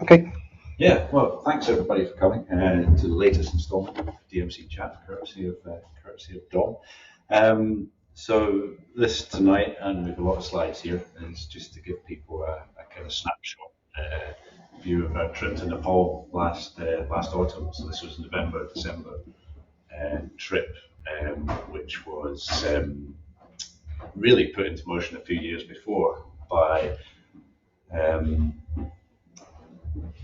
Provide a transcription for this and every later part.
Okay. Yeah, well, thanks everybody for coming to the latest instalment of DMC Chat, courtesy of Dom. So this tonight, and we've a lot of slides here, is just to give people a kind of snapshot view of our trip to Nepal last autumn. So this was November, December trip, which was really put into motion a few years before by.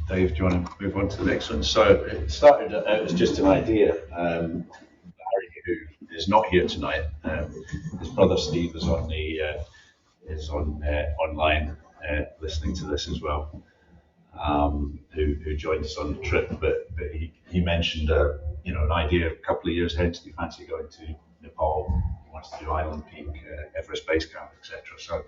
Dave, do you want to move on to the next one? So it started out as just an idea. Harry, who is not here tonight, his brother Steve is on online listening to this as well. Who joined us on the trip, but he mentioned an idea a couple of years hence. He fancied going to Nepal. He wants to do Island Peak, Everest Base Camp, etc. So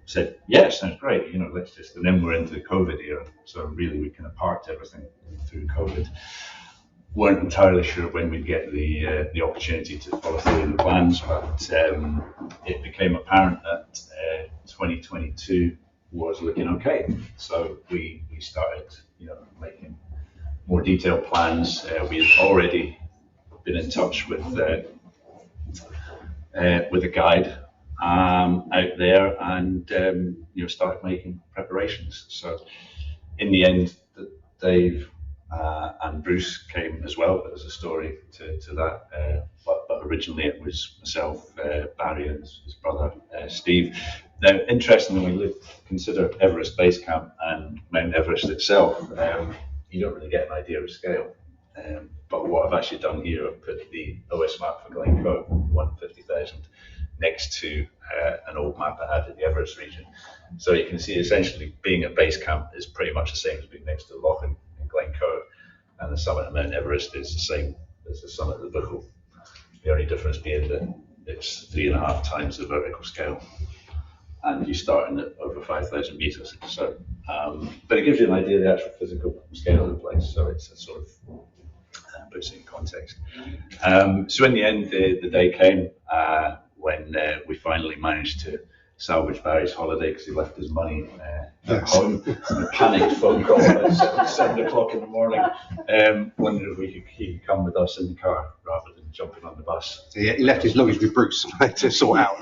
said, yeah, sounds great. Let's just. And then we're into the COVID era, so really we kind of parked everything through COVID. Weren't entirely sure when we'd get the opportunity to follow through on the plans, but it became apparent that 2022 was looking okay. So we started, making more detailed plans. We had already been in touch with a guide out there, and started making preparations. So in the end, Dave and Bruce came as well. There's a story to that, but originally it was myself, Barry, and his brother Steve. Now, interestingly, when we consider Everest Base Camp and Mount Everest itself, you don't really get an idea of scale. But what I've actually done here, I've put the OS map for Glencoe, 150,000, next to an old map I had in the Everest region. So you can see essentially being at base camp is pretty much the same as being next to Lochan in Glencoe, and the summit of Mount Everest is the same as the summit of the Buchel. The only difference being that it's 3.5 times the vertical scale, and you start at over 5,000 meters. So, but it gives you an idea of the actual physical scale of the place. So it's a sort of puts it in context. So in the end, the day came when we finally managed to salvage Barry's holiday because he left his money at home. A panicked phone call at 7 o'clock in the morning, wondered if he could come with us in the car rather than jumping on the bus. Yeah, he left his luggage with Bruce to sort out.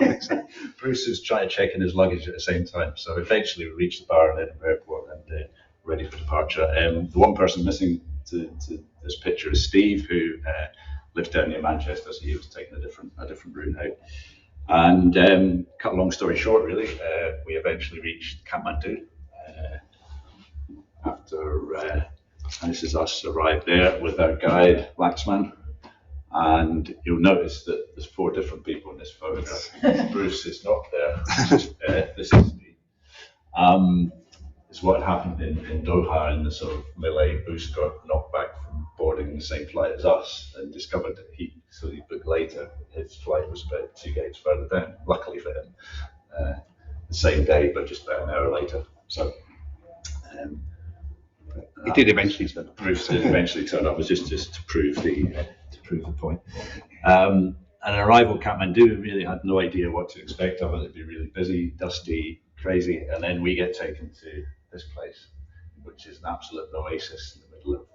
Bruce was trying to check in his luggage at the same time. So eventually we reached the bar in Edinburgh Airport and ready for departure. The one person missing to this picture is Steve, who lived down near Manchester, so he was taking a different route out. And cut a long story short, really, we eventually reached Kathmandu after, and this is us arrived there with our guide, Laxman. And you'll notice that there's 4 different people in this photograph. Bruce is not there. This is me. Is what happened in Doha, and the sort of Malay boost got knocked back from boarding the same flight as us, and discovered that he booked later. His flight was about 2 gates further down. Luckily for him, the same day, but just about an hour later. So it did eventually. Bruce did eventually turn up. It was just to prove the point. And an arrival at Kathmandu, really had no idea what to expect of it. It'd be really busy, dusty, crazy, and then we get taken to this place, which is an absolute oasis in the middle of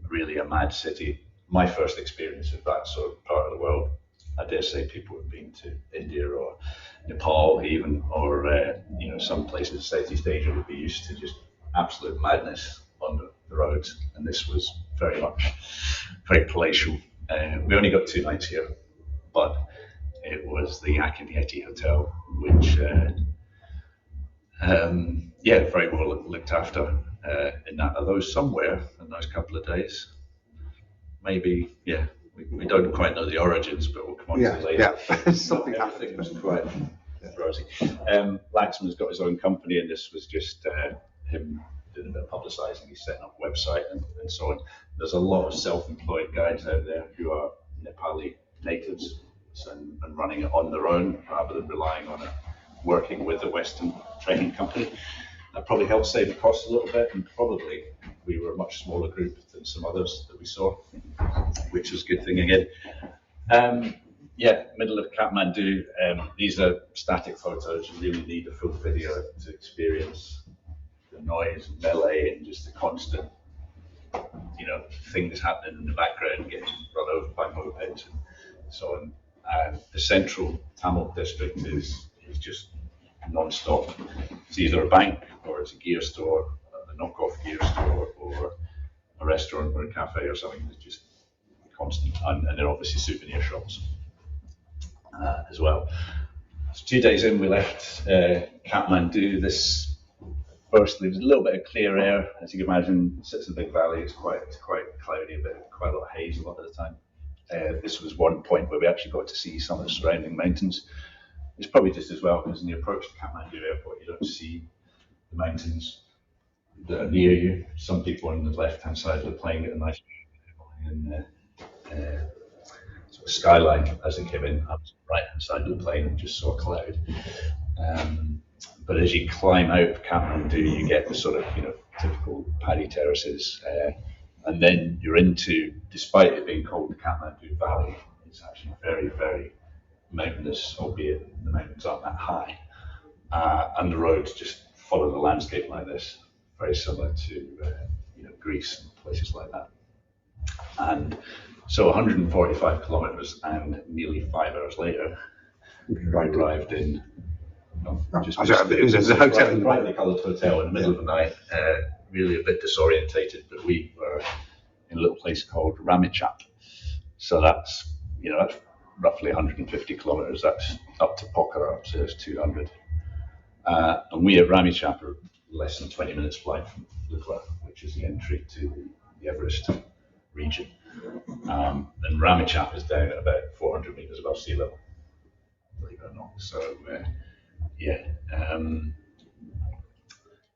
really a mad city. My first experience of that sort of part of the world. I dare say people who've been to India or Nepal even, or some places in Southeast Asia would be used to just absolute madness on the roads, and this was very palatial. We only got 2 nights here, but it was the Akanyeti Hotel, which very well looked after in that. Although somewhere in those couple of days, maybe, we don't quite know the origins, but we'll come on to it later. Yeah, something everything was quite rosy. Laxman's got his own company, and this was just him doing a bit of publicising. He's setting up a website and so on. There's a lot of self-employed guides out there who are Nepali natives and running it on their own rather than relying on it, working with a Western training company. That probably helped save the cost a little bit, and probably we were a much smaller group than some others that we saw, which was a good thing again. Middle of Kathmandu. These are static photos. You really need a full video to experience noise and melee and just the constant, things happening in the background, getting run over by mopeds and so on. The central Tamil district is just non-stop. It's either a bank or it's a gear store, a knockoff gear store, or a restaurant or a cafe or something that's just constant. And then obviously souvenir shops as well. So 2 days in, we left Kathmandu. This firstly was a little bit of clear air, as you can imagine. It sits in a big valley. It's quite cloudy, quite a lot of haze a lot of the time. This was one point where we actually got to see some of the surrounding mountains. It's probably just as well because in the approach to Kathmandu airport, you don't see the mountains that are near you. Some people on the left-hand side of the plane get a nice sort of skyline as they came in. I was on the right-hand side of the plane and just saw a cloud. But as you climb out of Kathmandu, you get the sort of typical paddy terraces, and then you're into, despite it being called the Kathmandu Valley, it's actually very, very mountainous, albeit the mountains aren't that high, and the roads just follow the landscape like this, very similar to Greece and places like that. And so 145 kilometers and nearly 5 hours later, we arrived in. It was a hotel, a brightly coloured hotel in the middle of the night. Really a bit disorientated, but we were in a little place called Ramechhap. So that's roughly 150 kilometers. That's up to Pokhara, so it's 200. And we at Ramechhap are less than 20 minutes flight from Lukla, which is the entry to the Everest region. And Ramechhap is down at about 400 meters above sea level, believe it or not. So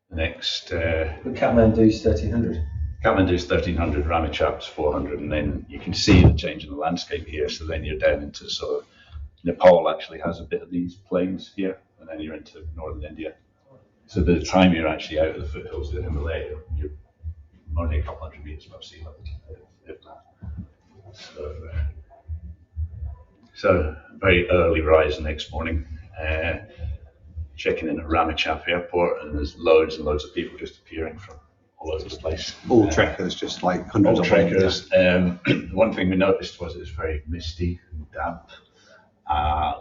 next. Kathmandu's 1300. Kathmandu's 1300, Ramechhap's 400, and then you can see the change in the landscape here. So then you're down into sort of Nepal actually has a bit of these plains here, and then you're into northern India. So by the time you're actually out of the foothills of the Himalaya, you're only a couple hundred meters above sea level, if that. So very early rise the next morning. Checking in at Ramechhap airport, and there's loads and loads of people just appearing from all over the place. All trekkers, just like hundreds all of trekkers. One thing we noticed was it was very misty and damp.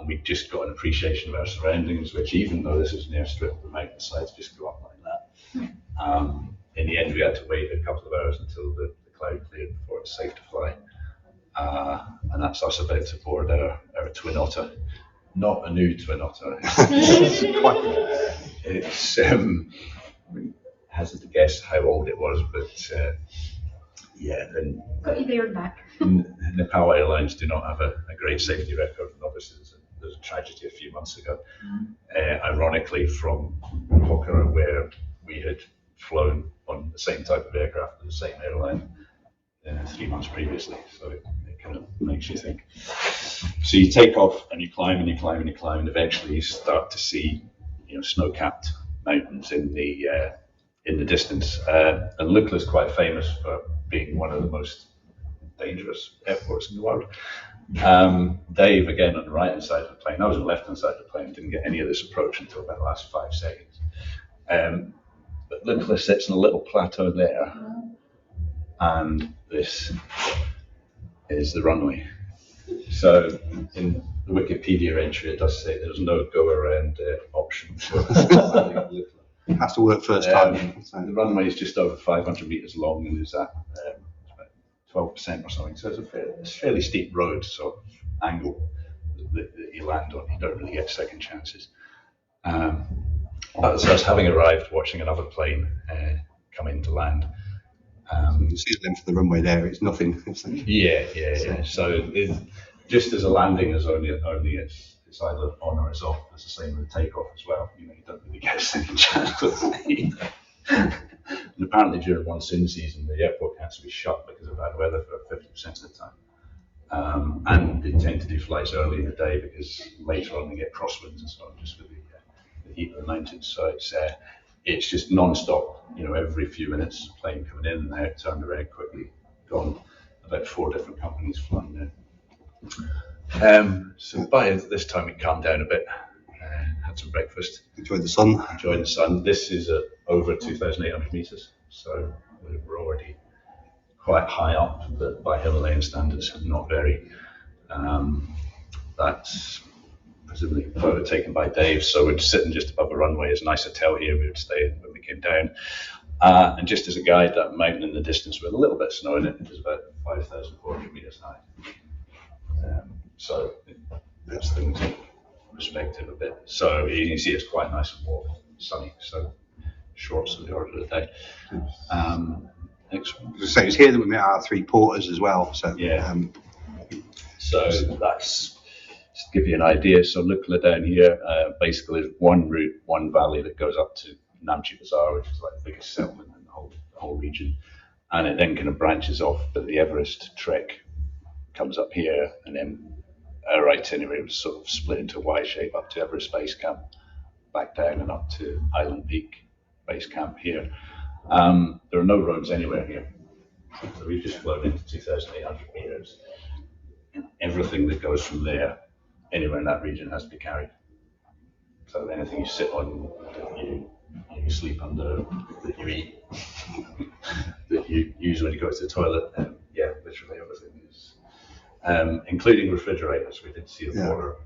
We just got an appreciation of our surroundings, which even though this is an airstrip, the mountainsides just go up like that. In the end, we had to wait a couple of hours until the cloud cleared before it's safe to fly. And that's us about to board our Twin Otter. Not a new Twin Otter. It's hazard to guess how old it was, but and got you there and back. Nepal Airlines do not have a great safety record, and obviously there's a tragedy a few months ago. Ironically, from Pokhara, where we had flown on the same type of aircraft with the same airline 3 months previously, so it kind of makes you think. So you take off and you climb and you climb and you climb, and eventually you start to see, snow-capped mountains in the distance. And Lukla is quite famous for being one of the most dangerous airports in the world. Dave, again, on the right-hand side of the plane. I was on the left-hand side of the plane, didn't get any of this approach until about the last 5 seconds. But Lukla sits on a little plateau there, and this is the runway. So in the Wikipedia entry, it does say there's no go-around option for Lukla. It has to work first time. The runway is just over 500 meters long and is at about 12% or something. So it's a fairly steep road, so angle that you land on. You don't really get second chances. But so I was having arrived, watching another plane come in to land. You can see the length of the runway there. It's nothing. It's like, Yeah. So just as a landing is only it's either on or it's off. It's the same with the takeoff as well. You don't really get a second chance with it. And apparently during monsoon season, the airport has to be shut because of bad weather for 50% of the time. And they tend to do flights early in the day because later on they get crosswinds and so on, just with the heat of the mountains. So it's just non-stop. Every few minutes, plane coming in and out, turned around quickly, gone. About 4 different companies flying there. So by this time we calmed down a bit, had some breakfast. enjoy the sun. This is over 2,800 meters. So we're already quite high up, but by Himalayan standards, not very. That's presumably a photo taken by Dave. So we're sitting just above a runway. There's a nice hotel here. We would stay when we came down. And just as a guide, that mountain in the distance with a little bit of snow in it is about 5,400 meters high. So that's things in perspective a bit. So you can see it's quite nice and warm, sunny. So shorts of the order of the day. So it's here that we met our 3 porters as well. So yeah. So that's just to give you an idea. So Lukla down here, basically there's one route, one valley that goes up to Namche Bazaar, which is like the biggest settlement in the whole region, and it then kind of branches off. But the Everest trek comes up here, and then our itinerary was sort of split into a Y shape up to Everest base camp, back down and up to Island Peak base camp here. There are no roads anywhere here, so we've just flown into 2,800 meters, and everything that goes from there anywhere in that region has to be carried. So anything you sit on, that you sleep under, that you eat, that you use when you go to the toilet, yeah, literally everything is, including refrigerators. We did see a border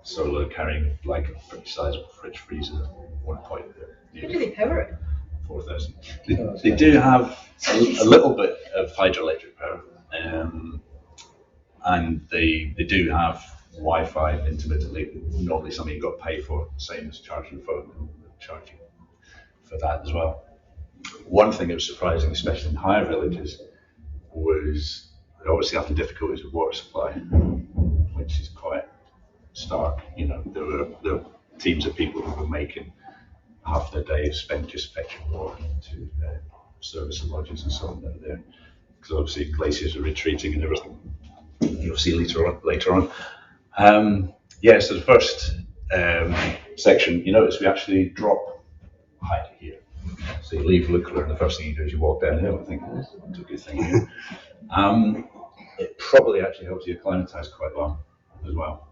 solo carrying like a pretty sizable fridge freezer at one point. How do they power it? 4,000. They do have a little bit of hydroelectric power, and they do have Wi-Fi intermittently. Normally something you've got to pay for, same as charging a phone, and charge you for that as well. One thing that was surprising, especially in higher villages, was they obviously have the difficulties with water supply, which is quite stark. You know, there were teams of people who were making half their day spent just fetching water to service the lodges and so on down there, because obviously glaciers are retreating and everything. You'll see later on. So the first section, you notice we actually drop height here. So you leave Lukla, and the first thing you do is you walk downhill. I think it's a good thing here. It probably actually helps you acclimatise quite well as well.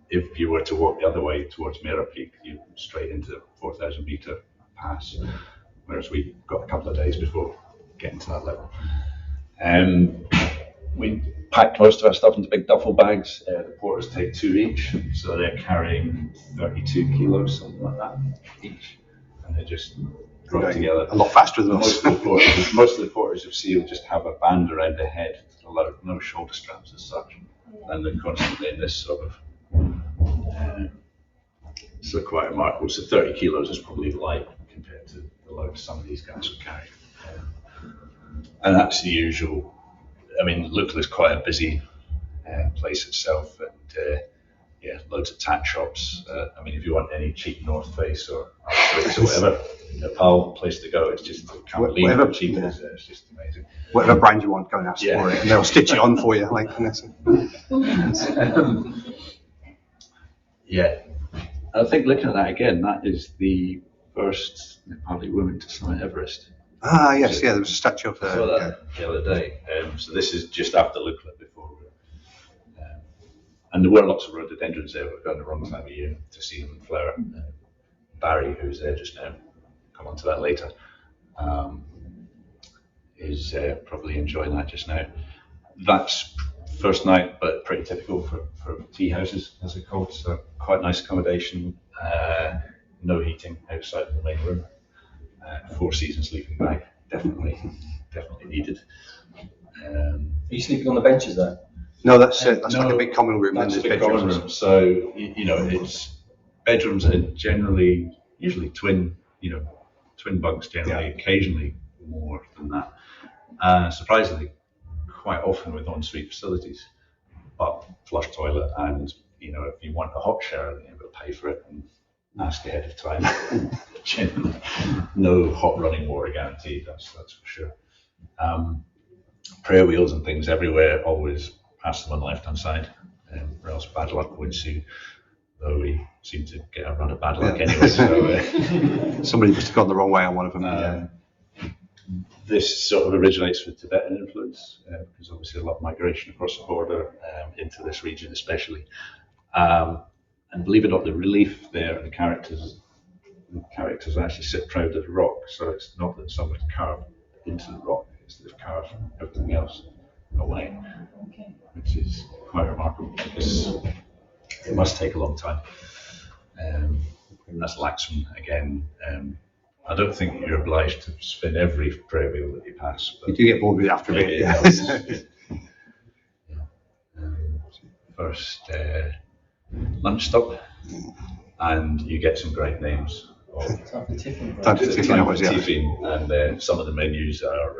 If you were to walk the other way towards Mera Peak, you're straight into 4,000 meter pass, whereas we got a couple of days before getting to that level. We packed most of our stuff into big duffel bags. The porters take 2 each, so they're carrying 32 kilos, something like that, each, and they just drop together. A lot faster than us. Most of the porters you'll see will just have a band around their head, no shoulder straps as such, and they're constantly in this sort of. So quite remarkable. So 30 kilos is probably light compared to the load some of these guys would carry. And that's the usual. I mean, Lukla is quite a busy place itself, and loads of tat shops. I mean, if you want any cheap North Face or Arc'teryx or whatever, Nepal, place to go. It's just, I can't believe how cheap it is. It's just amazing. Whatever brand you want, go and ask for it, and they'll stitch it on for you. Like, yeah. I think looking at that again, that is the first Nepali woman to summit Everest. Ah, yes, there was a statue of her. I saw that the other day. So this is just after Lukla, before. And there were lots of rhododendrons there. We're going the wrong time of year to see them flower. Barry, who's there just now, come on to that later, is probably enjoying that just now. That's first night, but pretty typical for tea houses, as they're called. So quite nice accommodation, no heating outside the main room. 4 season sleeping bag, definitely needed. Are you sleeping on the benches there? No, that's like a big common room. That's a big common room. So it's bedrooms are usually twin bunks generally, occasionally more than that. Surprisingly, quite often with ensuite facilities, but flush toilet, and if you want a hot shower, then you've got to pay for it and ask ahead of time. Generally, no hot running water guaranteed. That's for sure. Prayer wheels and things everywhere. Always pass them on the left hand side, or else bad luck will ensue. Though we seem to get a run of bad luck anyway. So somebody must have gone the wrong way on one of them. This sort of originates with Tibetan influence, because obviously a lot of migration across the border into this region especially. And believe it or not, the relief there, the characters characters actually sit proud of the rock, so it's not that someone's carved into the rock, it's that they've carved everything else away, which is quite remarkable because it must take a long time. That's Laxman again. I don't think you're obliged to spin every prayer wheel that you pass. But you do get bored with it after a bit. First lunch stop, and you get some great names. Time for tiffin. Tiffin, and some of the menus are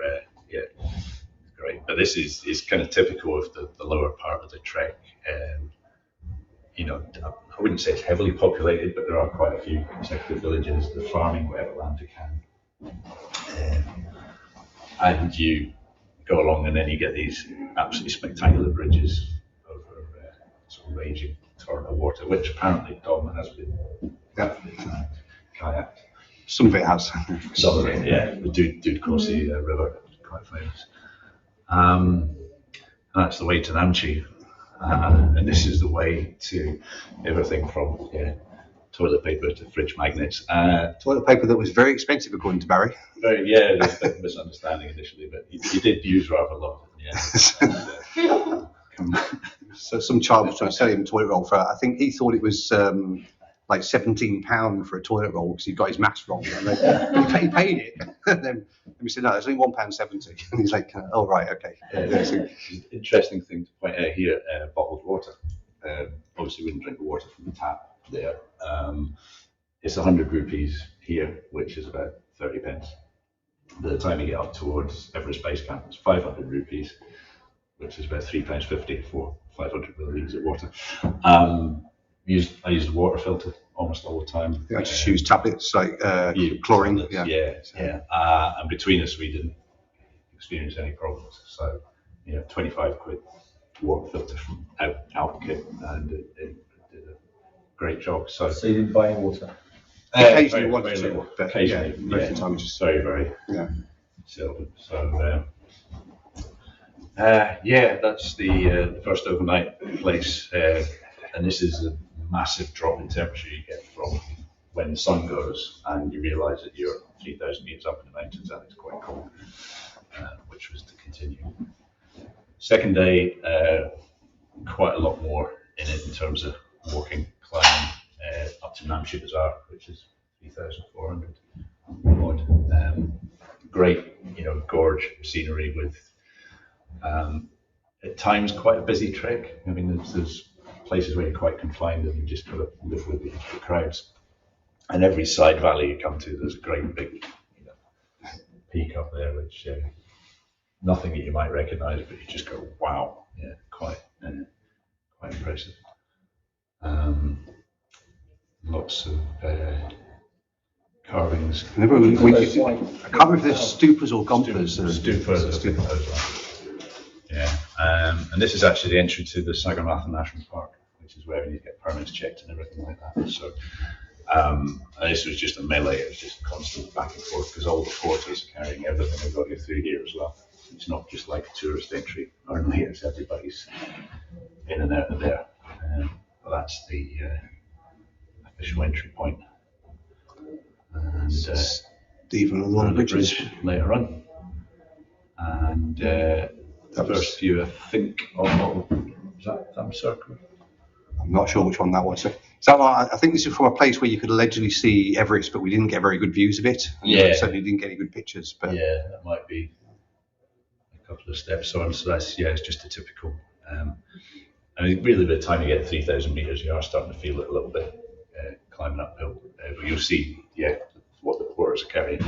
great. But this is kind of typical of the lower part of the trek. I wouldn't say it's heavily populated, but there are quite a few consecutive villages. The farming, whatever land you can, and you go along, and then you get these absolutely spectacular bridges over sort of raging torrent of water, which apparently Dom has been kayaked. Some of it has. Some of it, yeah. The Dude Corsi River, quite famous. And that's the way to Namche. And this is the way to everything from toilet paper to fridge magnets. Toilet paper that was very expensive according to Barry. There's a bit of misunderstanding initially, but he did use rather a lot of it. So some child was trying to sell him a toilet roll for, I think he thought it was like £17 for a toilet roll because he got his maths wrong. And he paid it. And then we said, no, it's only £1.70. And he's like, oh, right, okay. So, interesting thing to point out here, bottled water. Obviously, we wouldn't drink the water from the tap there. It's 100 rupees here, which is about 30 pence. By the time you get up towards Everest Base Camp, it's 500 rupees, which is about £3.50 for 500 millilitres of water. I use a water filter almost all the time. I just use tablets like chlorine. Tablets, and between us, we didn't experience any problems. So, 25 quid water filter from Alkit, and it did a great job. So you didn't buy any water? Occasionally wanted to, little, but occasionally, most of the time it's just very seldom. So that's the first overnight place, and this is a massive drop in temperature you get from when the sun goes and you realise that you're 3,000 metres up in the mountains and it's quite cold, which was to continue. Second day, quite a lot more in it in terms of walking, climbing up to Namche Bazaar, which is 3,400 odd. Great, gorge scenery with at times quite a busy trek. I mean, there's places where you're quite confined and you just got to live with the crowds. And every side valley you come to, there's a great big peak up there, which nothing that you might recognise, but you just go, wow, quite impressive. Lots of carvings. I can't remember if they're stupas or gompas. Stupas. Yeah, and this is actually the entry to the Sagarmatha National Park, which is where you need to get permits checked and everything like that. So, and this was just a melee. It was just constant back and forth because all the porters are carrying everything they've got to go through here as well. It's not just like a tourist entry only; it's everybody's in and out of there. But that's the official entry point. And even a lot of bridges later on. And the first view, I think, is that circle? I'm not sure which one that was. So I think this is from a place where you could allegedly see Everest, but we didn't get very good views of it. Yeah. Certainly didn't get any good pictures. But yeah, that might be a couple of steps on. So that's, it's just a typical. I mean, really, by the time you get 3,000 meters, you are starting to feel it a little bit climbing uphill. But you'll see, what the porters are carrying.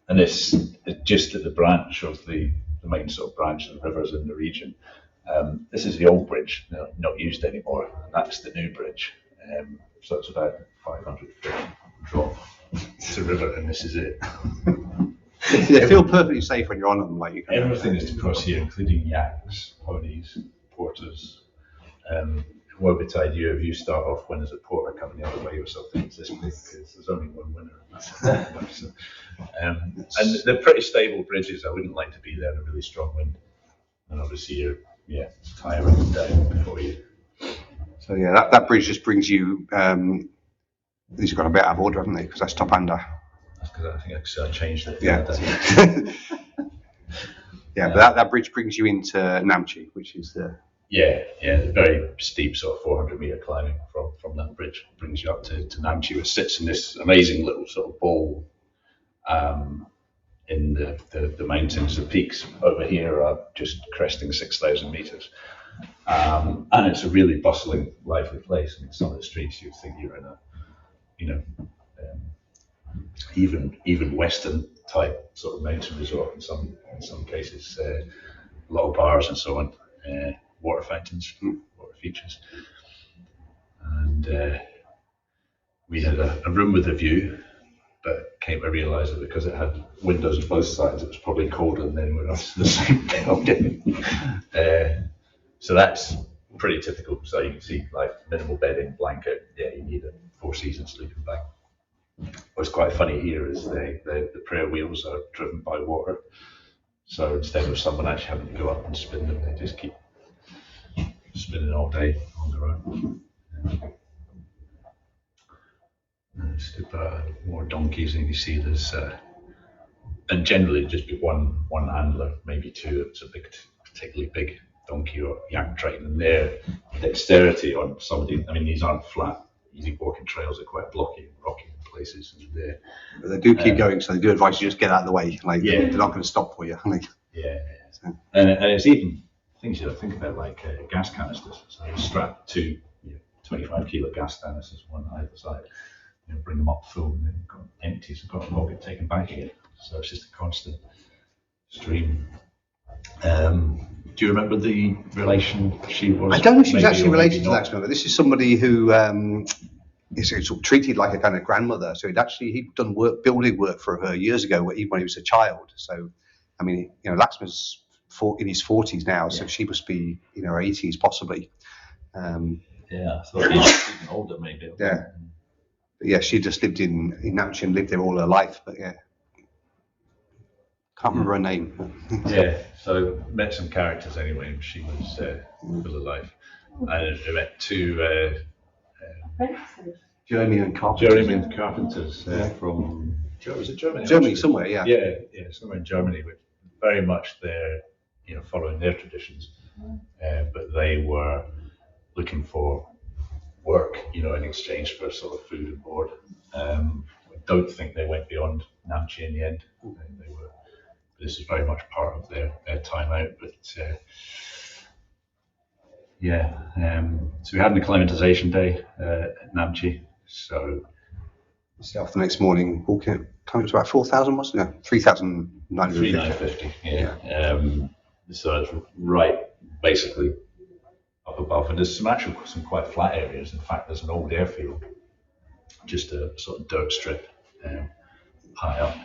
And it's just at the branch of the main sort of branch of the rivers in the region. This is the old bridge, not used anymore. And that's the new bridge. So it's about 500 foot drop to the river, and this is it. They feel perfectly safe when you're on them. Like everything is to cross here, including yaks, ponies, porters. Wobbetide, if you start off when there's a porter coming the other way or something, it's this big because there's only one winner. So, and they're pretty stable bridges. I wouldn't like to be there in a really strong wind. And obviously you're tiring down before you. So that bridge just brings you These have got a bit out of order, haven't they? Because that's top under. That's because I think I changed it. Yeah. Yeah, but that bridge brings you into Namche, which is the... Yeah, very steep sort of 400-meter climbing from that bridge brings you up to Namche, which sits in this amazing little sort of bowl in the mountains. The peaks over here are just cresting 6,000 meters. And it's a really bustling, lively place. I mean, some of the streets you'd think you're in a, even Western type sort of mountain resort in some cases. A lot of bars and so on, water fountains, water features. And we had a room with a view, but came to realise that because it had windows on both sides, it was probably colder than anywhere else in the same building. So that's pretty typical. So you can see like minimal bedding, blanket. Yeah, you need a 4-season sleeping bag. What's quite funny here is the prayer wheels are driven by water. So instead of someone actually having to go up and spin them, they just keep spinning all day on their own. There's more donkeys than you see. There's and generally just be one handler, maybe two. It's a particularly big donkey or yak train, and their dexterity on somebody. I mean, these aren't flat, easy walking trails. They're quite blocky and rocky in places. And but they do keep going, so they do advise you just get out of the way. Like they're not going to stop for you. Yeah. So. And it's even things you think about, like gas canisters. So they're strapped to 25-kilo gas canisters, one on either side. Bring them up full, and then empty, so got to get taken back again. So it's just a constant stream. Do you remember the relation she was? I don't know if she's actually related to that. But this is somebody who is sort of treated like a kind of grandmother. So he'd done building work for her years ago, even when he was a child. So, I mean, Laxman's in his 40s now, so she must be her 80s possibly. Yeah, I thought he was even older maybe. Yeah. But yeah, she just lived in Namche and lived there all her life. But yeah, can't remember her name. Yeah, so met some characters anyway. She was full of life. I met two journeyman carpenters. From was it Germany? Germany somewhere, yeah. Yeah, somewhere in Germany, which very much they're following their traditions, but they were looking for work, in exchange for sort of food and board. I don't think they went beyond Namche in the end. They were. This is very much part of their time out. But so we had an acclimatization day at Namche. So the next morning, walking, it was about 4,000, wasn't it? 3,950. 3,950. Yeah. So it's right, basically up above, and there's some quite flat areas. In fact, there's an old airfield, just a sort of dirt strip high up.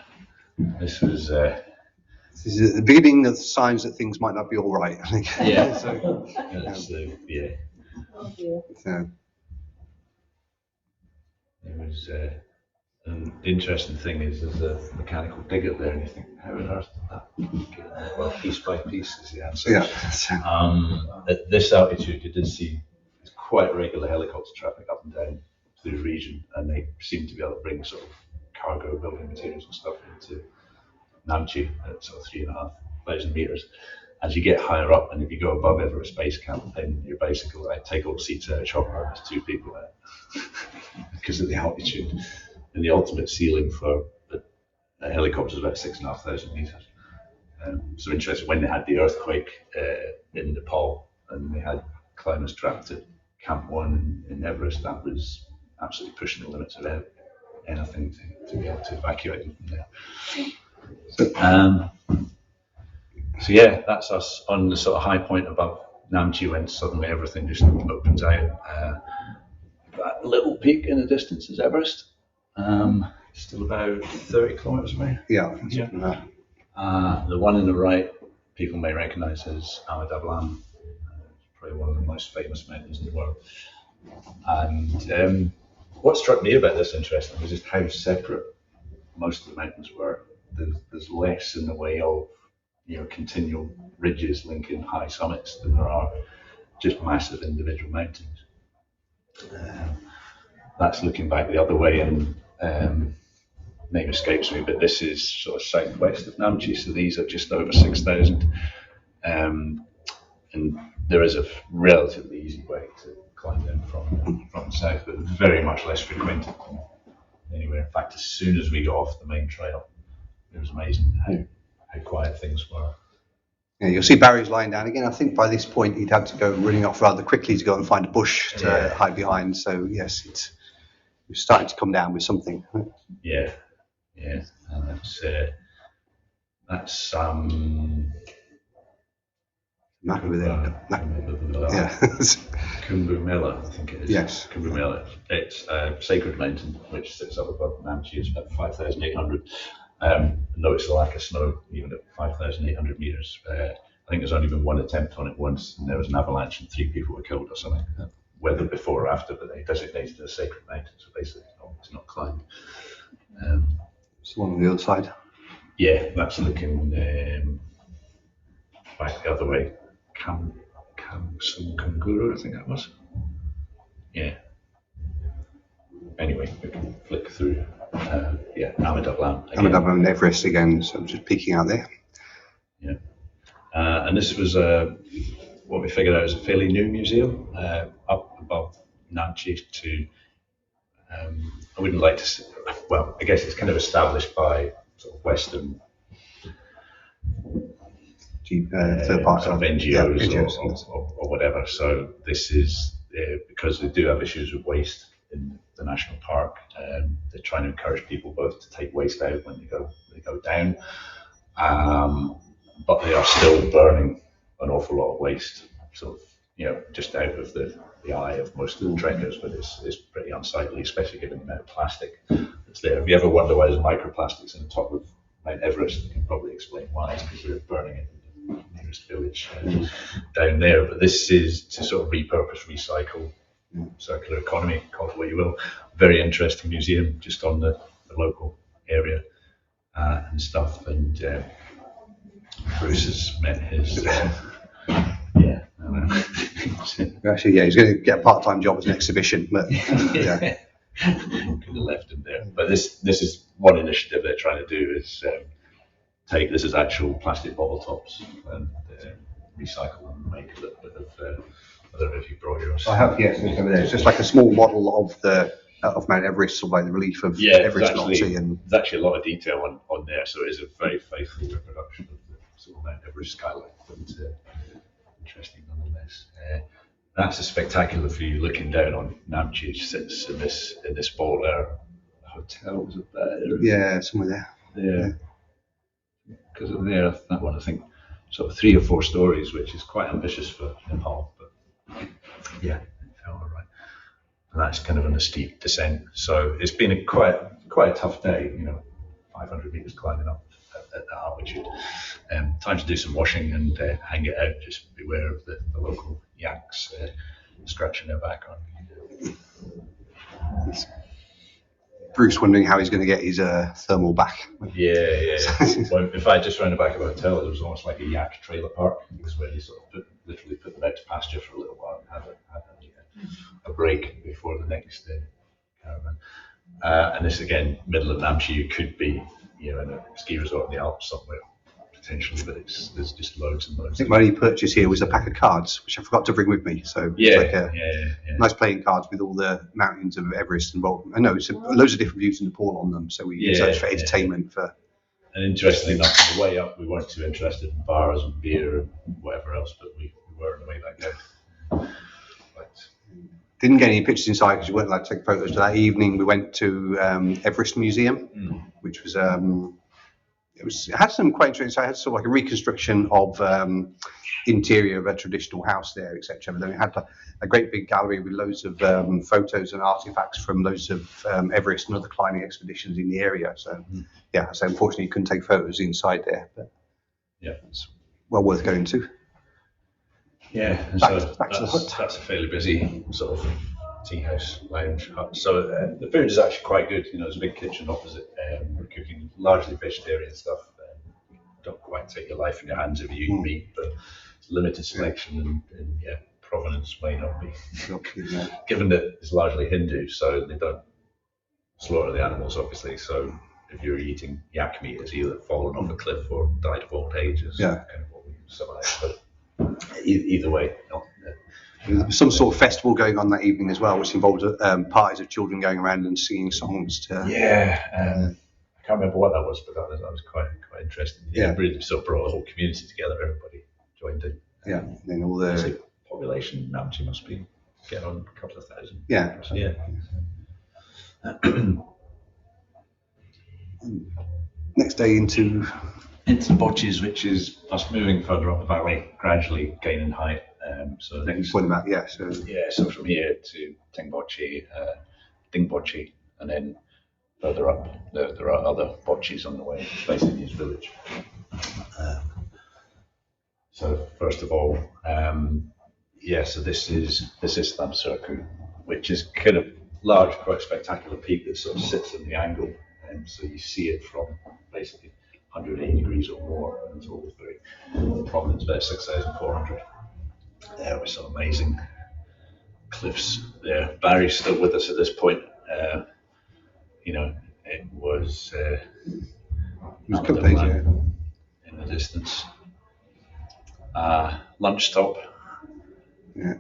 This is the beginning of the signs that things might not be all right, I think. Yeah. So it was an interesting thing is there's a mechanical digger there, and you think, how on earth did that get in there? Well, piece by piece is the answer. Yeah. At this altitude, you did see quite regular helicopter traffic up and down through the region, and they seem to be able to bring sort of cargo building materials and stuff into Namche at sort of 3,500 meters. As you get higher up, and if you go above Everest Base Camp, then you're basically like take all the seats out of chopper, and there's 2 people there because of the altitude. And the ultimate ceiling for a helicopter is about 6,500 meters. So interesting, when they had the earthquake in Nepal, and they had climbers trapped at Camp 1 in Everest, that was absolutely pushing the limits of anything to be able to evacuate them from there. So yeah, that's us on the sort of high point above Namche when suddenly everything just opens out. That little peak in the distance is Everest. Still about 30 kilometers away. Yeah. The one on the right, people may recognize as Avertical. Probably one of the most famous mountains in the world. And what struck me about this interesting was just how separate most of the mountains were. There's less in the way of continual ridges linking high summits than there are just massive individual mountains. that's looking back the other way, and name escapes me, but this is sort of southwest of Namche, so these are just over 6,000. And there is a relatively easy way to climb them from the south, but very much less frequented than anywhere. In fact, as soon as we got off the main trail, it was amazing how quiet things were. Yeah, you'll see Barry's lying down again. I think by this point he'd had to go running off rather quickly to go and find a bush to hide behind. So yes, it's starting to come down with something. Yeah, and that's Not over there. Yeah. Kumbumela, I think it is. Yes. Kumbumela. It's a sacred mountain which sits up above Namche. It's about 5,800. Notice the lack of snow, even at 5,800 meters. I think there's only been one attempt on it once, and there was an avalanche and 3 people were killed or something. Whether before or after, but they designated it a sacred mountain, so basically it's not climbed. It's the one on the other side. Yeah, that's looking back the other way. Kanguru, I think that was. Yeah. Anyway, we can flick through. Amadablam. Amadablam and Everest again, so I'm just peeking out there. Yeah. And this was what we figured out is a fairly new museum up above Namche to, I wouldn't like to say, well, I guess it's kind of established by sort of Western third party sort of NGOs or whatever. So this is because they do have issues with waste in the national park. They're trying to encourage people both to take waste out when they go down, but they are still burning an awful lot of waste, sort of just out of the eye of most of the trekkers. But it's pretty unsightly, especially given the amount of plastic that's there. If you ever wonder why there's microplastics in the top of Mount Everest, you can probably explain why. It's because they're burning it in the nearest village down there. But this is to sort of repurpose, recycle, circular economy, call it what you will. Very interesting museum just on the local area and stuff. And Bruce has met his Actually, he's going to get a part-time job as an exhibition, but yeah. Could have left him there. But this is one initiative they're trying to do is take this as actual plastic bottle tops and recycle them and make a little bit of I don't know if you brought yours. I have, yes, it's over there. It's just like a small model of Mount Everest, or by the relief of Everest Nazi. And there's actually a lot of detail on there, so it is a very faithful reproduction of the sort of Mount Everest skyline, but interesting nonetheless. That's a spectacular view looking down on Namche. It sits in this ball there. Hotel was it there? Yeah, somewhere there. Yeah. Because of there, that one I think sort of 3 or 4 stories, which is quite ambitious for Nepal, but yeah, it felt all right. And that's kind of on a steep descent. So it's been quite a tough day, 500 meters climbing up at that altitude. Time to do some washing and hang it out. Just beware of the local yaks scratching their back on me. Bruce wondering how he's going to get his thermal back. Yeah. Well, in fact, just around the back of the hotel, there was almost like a yak trailer park. It was where they sort of literally put them out to pasture for a little while and have a break before the next caravan. And this again, middle of Namche, you could be, in a ski resort in the Alps somewhere potentially, but there's just loads and loads. I think my only purchase here was a pack of cards, which I forgot to bring with me. So it's like nice playing cards with all the mountains of Everest involved. I know it's loads of different views in Nepal on them, so we search for entertainment for. And interestingly enough, on the way up, we weren't too interested in bars and beer and whatever else, but we were on the way back down. Didn't get any pictures inside because we weren't allowed to take photos. That evening, we went to Everest Museum, which was it had some quite interesting. So it had sort of like a reconstruction of interior of a traditional house there, etc. But then it had a great big gallery with loads of photos and artifacts from loads of Everest and other climbing expeditions in the area. So so unfortunately you couldn't take photos inside there, but it's well worth going to. Yeah, and back to the hut. That's a fairly busy sort of tea house lounge hut. So the food is actually quite good. There's a big kitchen opposite. We're cooking largely vegetarian stuff. Don't quite take your life in your hands if you eat meat, but it's limited selection and provenance may not be. Okay, yeah. Given that it's largely Hindu, so they don't slaughter the animals, obviously. So if you're eating yak meat, it's either fallen off a cliff or died of old age. Is Yeah. kind of what we survive. But either way, no. There was some sort of festival going on that evening as well, which involved parties of children going around and singing songs to. Yeah, I can't remember what that was, but that was quite interesting. Yeah. It really sort of brought the whole community together. Everybody joined in. Yeah, and then all the Population now must be getting on a couple of thousand. yeah. Yeah. Next day into Botches, which is us moving further up the valley, gradually gaining height. So next, point about so so from here to Tingboche, Dingboche, and then further up, there are other botches on the way, basically his village. So first of all, so this is Islam Circuit, which is kind of large, quite spectacular peak that sort of sits in the angle, and so you see it from basically 180 degrees or more, and it's all very prominent, about 6,400. There were some amazing cliffs there. Barry's still with us at this point. It was it was a couple of days, in the distance. Lunch stop. Yeah.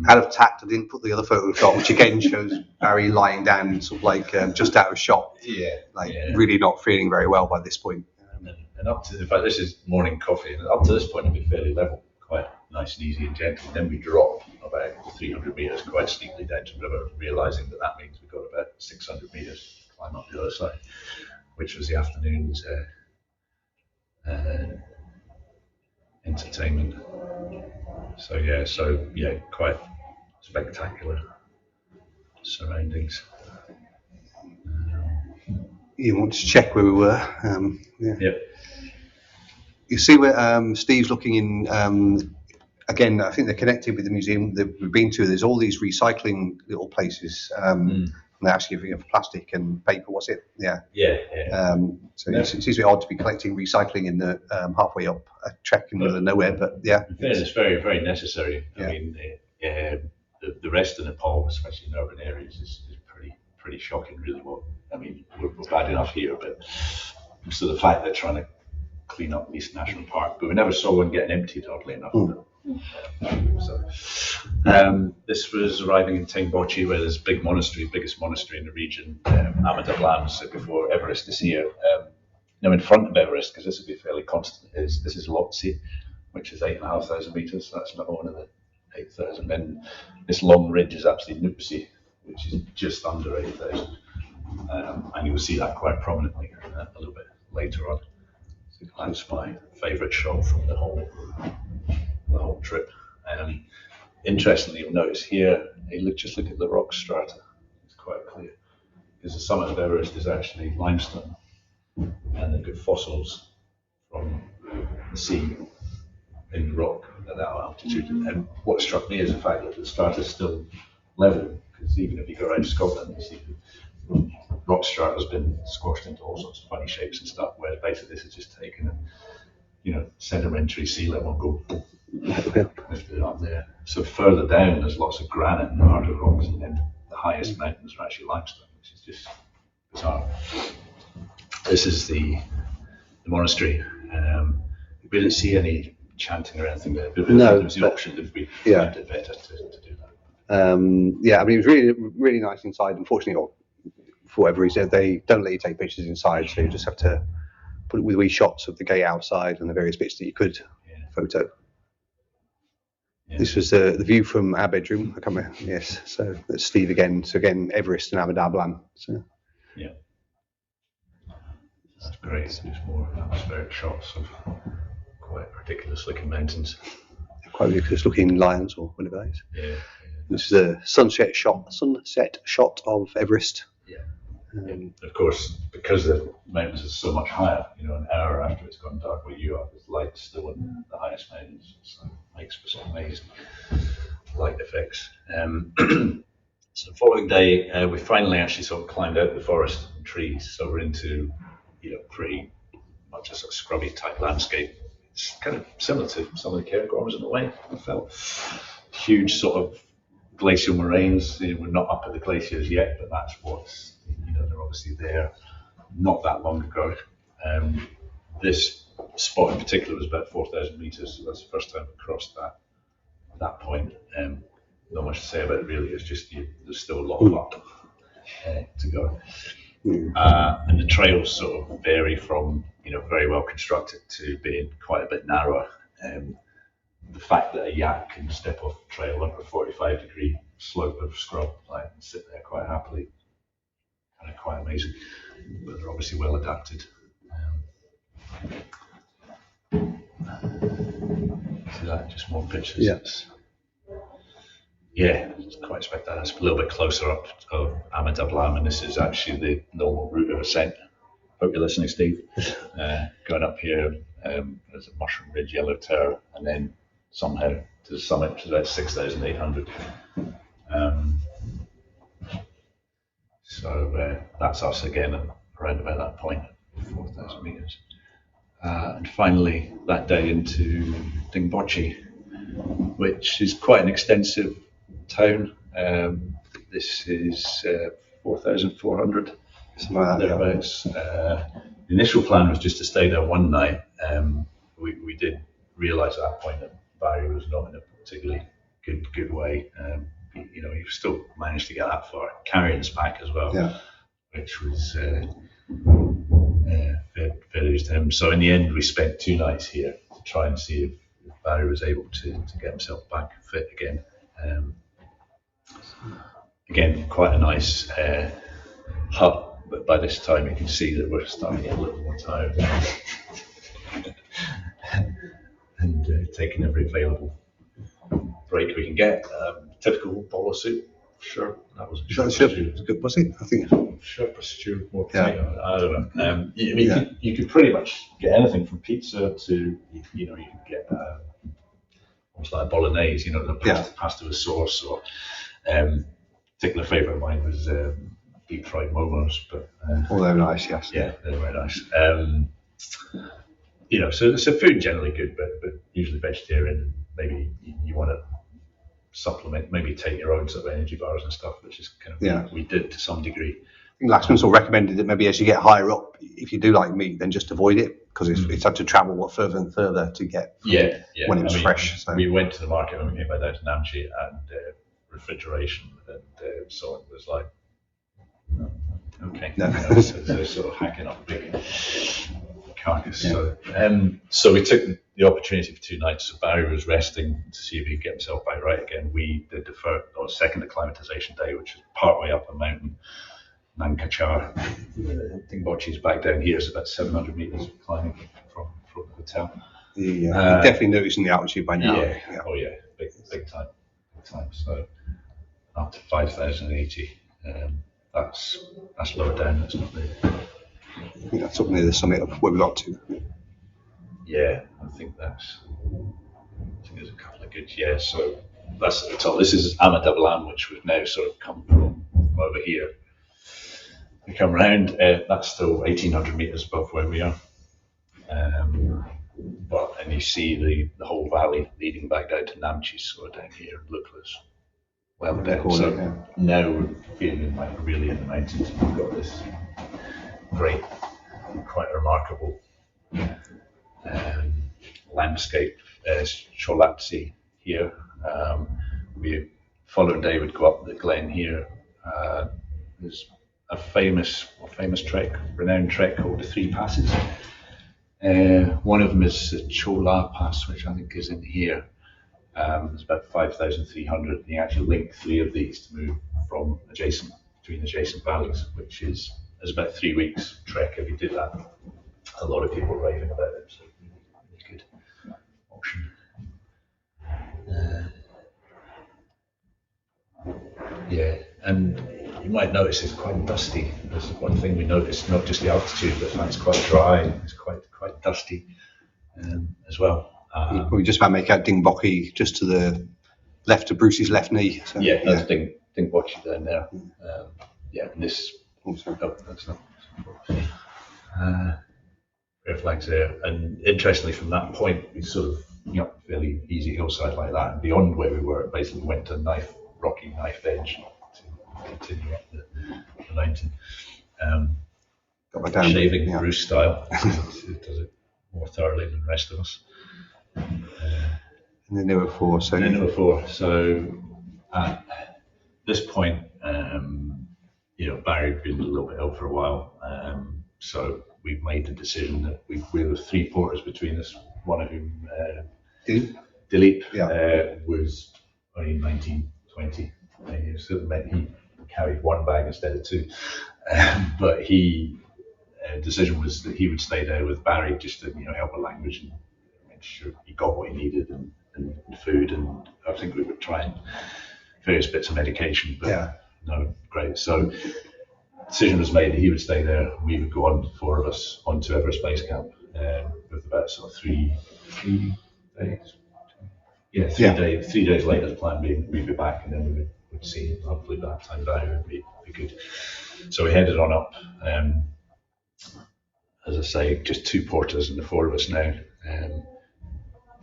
Out of tact, I didn't put the other photo we've got, which again shows Barry lying down, sort of like just out of shot. Yeah. Really not feeling very well by this point. And up to, in fact, this is morning coffee, and up to this point, it'd be fairly level, quite nice and easy and gentle. Then we drop about 300 meters quite steeply down to the river, realizing that means we've got about 600 meters to climb up the other side, which was the afternoon's entertainment. So quite spectacular surroundings. You want to check where we were? Yep. You see where Steve's looking in. Again, I think they're connected with the museum that we've been to. There's all these recycling little places. And they're actually giving of plastic and paper. What's it? Yeah. So it seems a bit odd to be collecting recycling in the halfway up a trek in the middle of nowhere, but yeah. In fairness, it's very, very necessary. Yeah. I mean, the rest of Nepal, especially in urban areas, is pretty shocking, really. We're bad enough here, but so the fact they're trying to clean up East National Park, but we never saw one getting emptied, oddly enough. This was arriving in Tingboche, where there's a big monastery, biggest monastery in the region, Ahmedabad, so before Everest is here. Now in front of Everest, because this will be fairly constant, this is Lhotse, which is 8,500 meters. So that's another one of the 8,000. Then this long ridge is actually Nuptse, which is just under 8,000, and you'll see that quite prominently a little bit later on. So that's my favourite shot from the whole trip. Interestingly, you'll notice here, just look at the rock strata. It's quite clear because the summit of Everest is actually limestone, and they've got fossils from the sea in the rock at that altitude. And what struck me is the fact that the strata is still level, because even if you go around Scotland, you see the rock strata has been squashed into all sorts of funny shapes and stuff, whereas basically this is just taken sedimentary sea level and go lifted up there. So further down, there's lots of granite and harder rocks, and then the highest mountains are actually limestone, which is just bizarre. This is the monastery. We didn't see any chanting or anything there, but No, there was the option if we yeah. found it better to do that. It was really, really nice inside. Unfortunately, or for whatever reason, they don't let you take pictures inside, so you just have to put it with wee shots of the gate outside and the various bits that you could photo. Yeah. This was the view from our bedroom. I can't remember. Yes, so that's Steve again. So again, Everest and Ahmedabad. So. Yeah, that's great. There's more atmospheric shots of quite ridiculous-looking mountains. Quite ridiculous-looking lions or whatever that is. Yeah. This is a sunset shot of Everest. Yeah. Of course, because the mountains are so much higher, an hour after it's gone dark where you are, there's light still in the highest mountains, so it makes for some amazing light effects. So the following day, we finally actually sort of climbed out the forest and trees, so we're into, pretty much a sort of scrubby type landscape. It's kind of similar to some of the Cairngorms in a way, I felt. huge sort of glacial moraines. We're not up at the glaciers yet, but that's what's, they're obviously there not that long ago. This spot in particular was about 4,000 meters, so that's the first time we crossed that point. Not much to say about it really, it's just there's still a lot of up to go. And the trails sort of vary from very well constructed to being quite a bit narrower. The fact that a yak can step off the trail under a 45-degree slope of scrub and sit there quite happily, kind of quite amazing. But they're obviously well adapted. See that? Just more pictures. Yes. Yeah, it's quite spectacular. It's a little bit closer up of Amadablam, and this is actually the normal route of ascent. Hope you're listening, Steve. Going up here, there's a mushroom ridge, yellowtail, and then somehow to the summit, which is about 6,800. So that's us again, around about that point, 4,000 meters. And finally, that day into Dingboche, which is quite an extensive town. This is 4,400. Something like that, thereabouts. The initial plan was just to stay there one night. We did realise at that point that Barry was not in a particularly good way. He still managed to get that far, carrying us back as well, which was fair news to him. So in the end, we spent 2 nights here to try and see if Barry was able to get himself back fit again. Again, quite a nice hut, but by this time you can see that we're starting to get a little more tired and taking every available break we can get. Typical bolo soup, sure. That was a It's good, was it? I think. Sherpa stew, more potato. I don't know. You could pretty much get anything from pizza to you can get almost like a bolognese, the pasta with sauce. Or particular favourite of mine was deep fried momos, but they're nice, yes. Yeah, they're very nice. So food generally good, but usually vegetarian. Maybe you want to supplement, maybe take your own sort of energy bars and stuff, which is kind of what we did to some degree. I think Laxman sort of recommended that maybe as you get higher up, if you do like meat, then just avoid it because it's had to travel further and further to get when it was fresh. So. We went to the market when we came back down to Namche, and refrigeration and so it was like, okay, so they're sort of hacking up a big carcass. Yeah. So we took the opportunity for 2 nights. So Barry was resting to see if he could get himself back right again. We did the second acclimatization day, which is partway up a mountain, Nankachar. Dingboche is back down here, so about 700 meters climbing from the hotel. You're definitely noticing the altitude by now. Yeah. Oh yeah, big time. So up to 5,080. That's lower down. That's not there. I think that's up near the summit of where we got to. Yeah, I think there's a couple of good. Yeah, so that's at the top. This is Amadablam, which we've now sort of come from over here. We come round. That's still 1,800 meters above where we are. And you see the whole valley leading back down to Namche, sort of down here, Lookless. Well down. So now we're feeling like really in the mountains. We've got this great, quite remarkable landscape. Cholatsi here. We followed David go up the glen here. There's a famous trek, renowned trek called the Three Passes. One of them is the Chola Pass, which I think is in here. It's about 5,300. And you actually link 3 of these to move from between adjacent valleys, which is about 3 weeks trek if you did that. A lot of people raving about it, so really good option. And you might notice it's quite dusty. That's one thing we noticed, not just the altitude, but it's quite dry. It's quite dusty as well. We just about make out Dingboche just to the left of Bruce's left knee. So, that's Dingboche down there. And this. That's not. Red flags there. And interestingly, from that point, we sort of fairly easy hillside like that. And beyond where we were, it basically went to rocky knife edge to continue up the mountain. Got my down. Shaving Yeah. Bruce style. It does it more thoroughly than the rest of us. And then there were four. So So at this point, Barry had been a little bit ill for a while. So we've made the decision that we were three porters between us, one of whom, Dilip, was only 19, 20. So it meant he carried one bag instead of two. But decision was that he would stay there with Barry just to help with language and make sure he got what he needed and food, and I think we would try and various bits of medication, but no, great. So decision was made that he would stay there. We would go on, four of us, onto Everest Base Camp with about sort of 3 days. Yeah, 3 days later, the plan being we'd be back and then we would see. Hopefully by that time down would be good. So we headed on up. As I say, just two porters and the four of us now.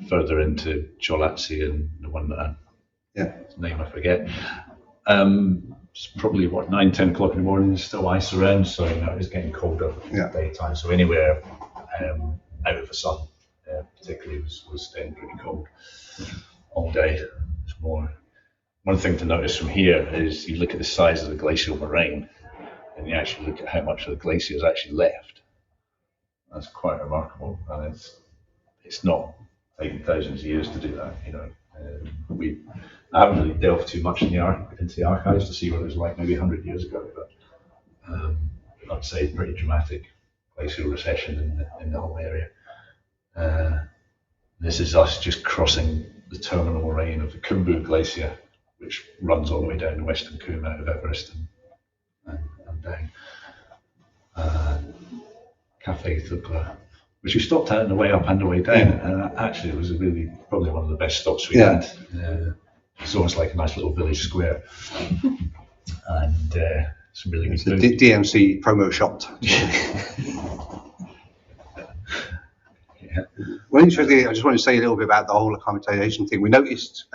Further into Cholatsi and the one that his name I forget. It's probably 9-10 o'clock in the morning. There's still ice around, so it's getting colder daytime. So anywhere out of the sun, particularly, was staying pretty cold all day. It's more. One thing to notice from here is you look at the size of the glacial moraine, and you actually look at how much of the glacier is actually left. That's quite remarkable, and it's not taken thousands of years to do that. I haven't really delved too much into the archives to see what it was like maybe 100 years ago, but I'd say pretty dramatic glacial recession in the whole area. This is us just crossing the terminal moraine of the Khumbu Glacier, which runs all the way down the western Khum out of Everest and down. Cafe Thukla, which we stopped at on the way up and the way down, and actually it was probably one of the best stops we had. It's almost like a nice little village square, and some really good food. DMC promo shot. Well, interestingly, I just want to say a little bit about the whole acclimatization thing. We noticed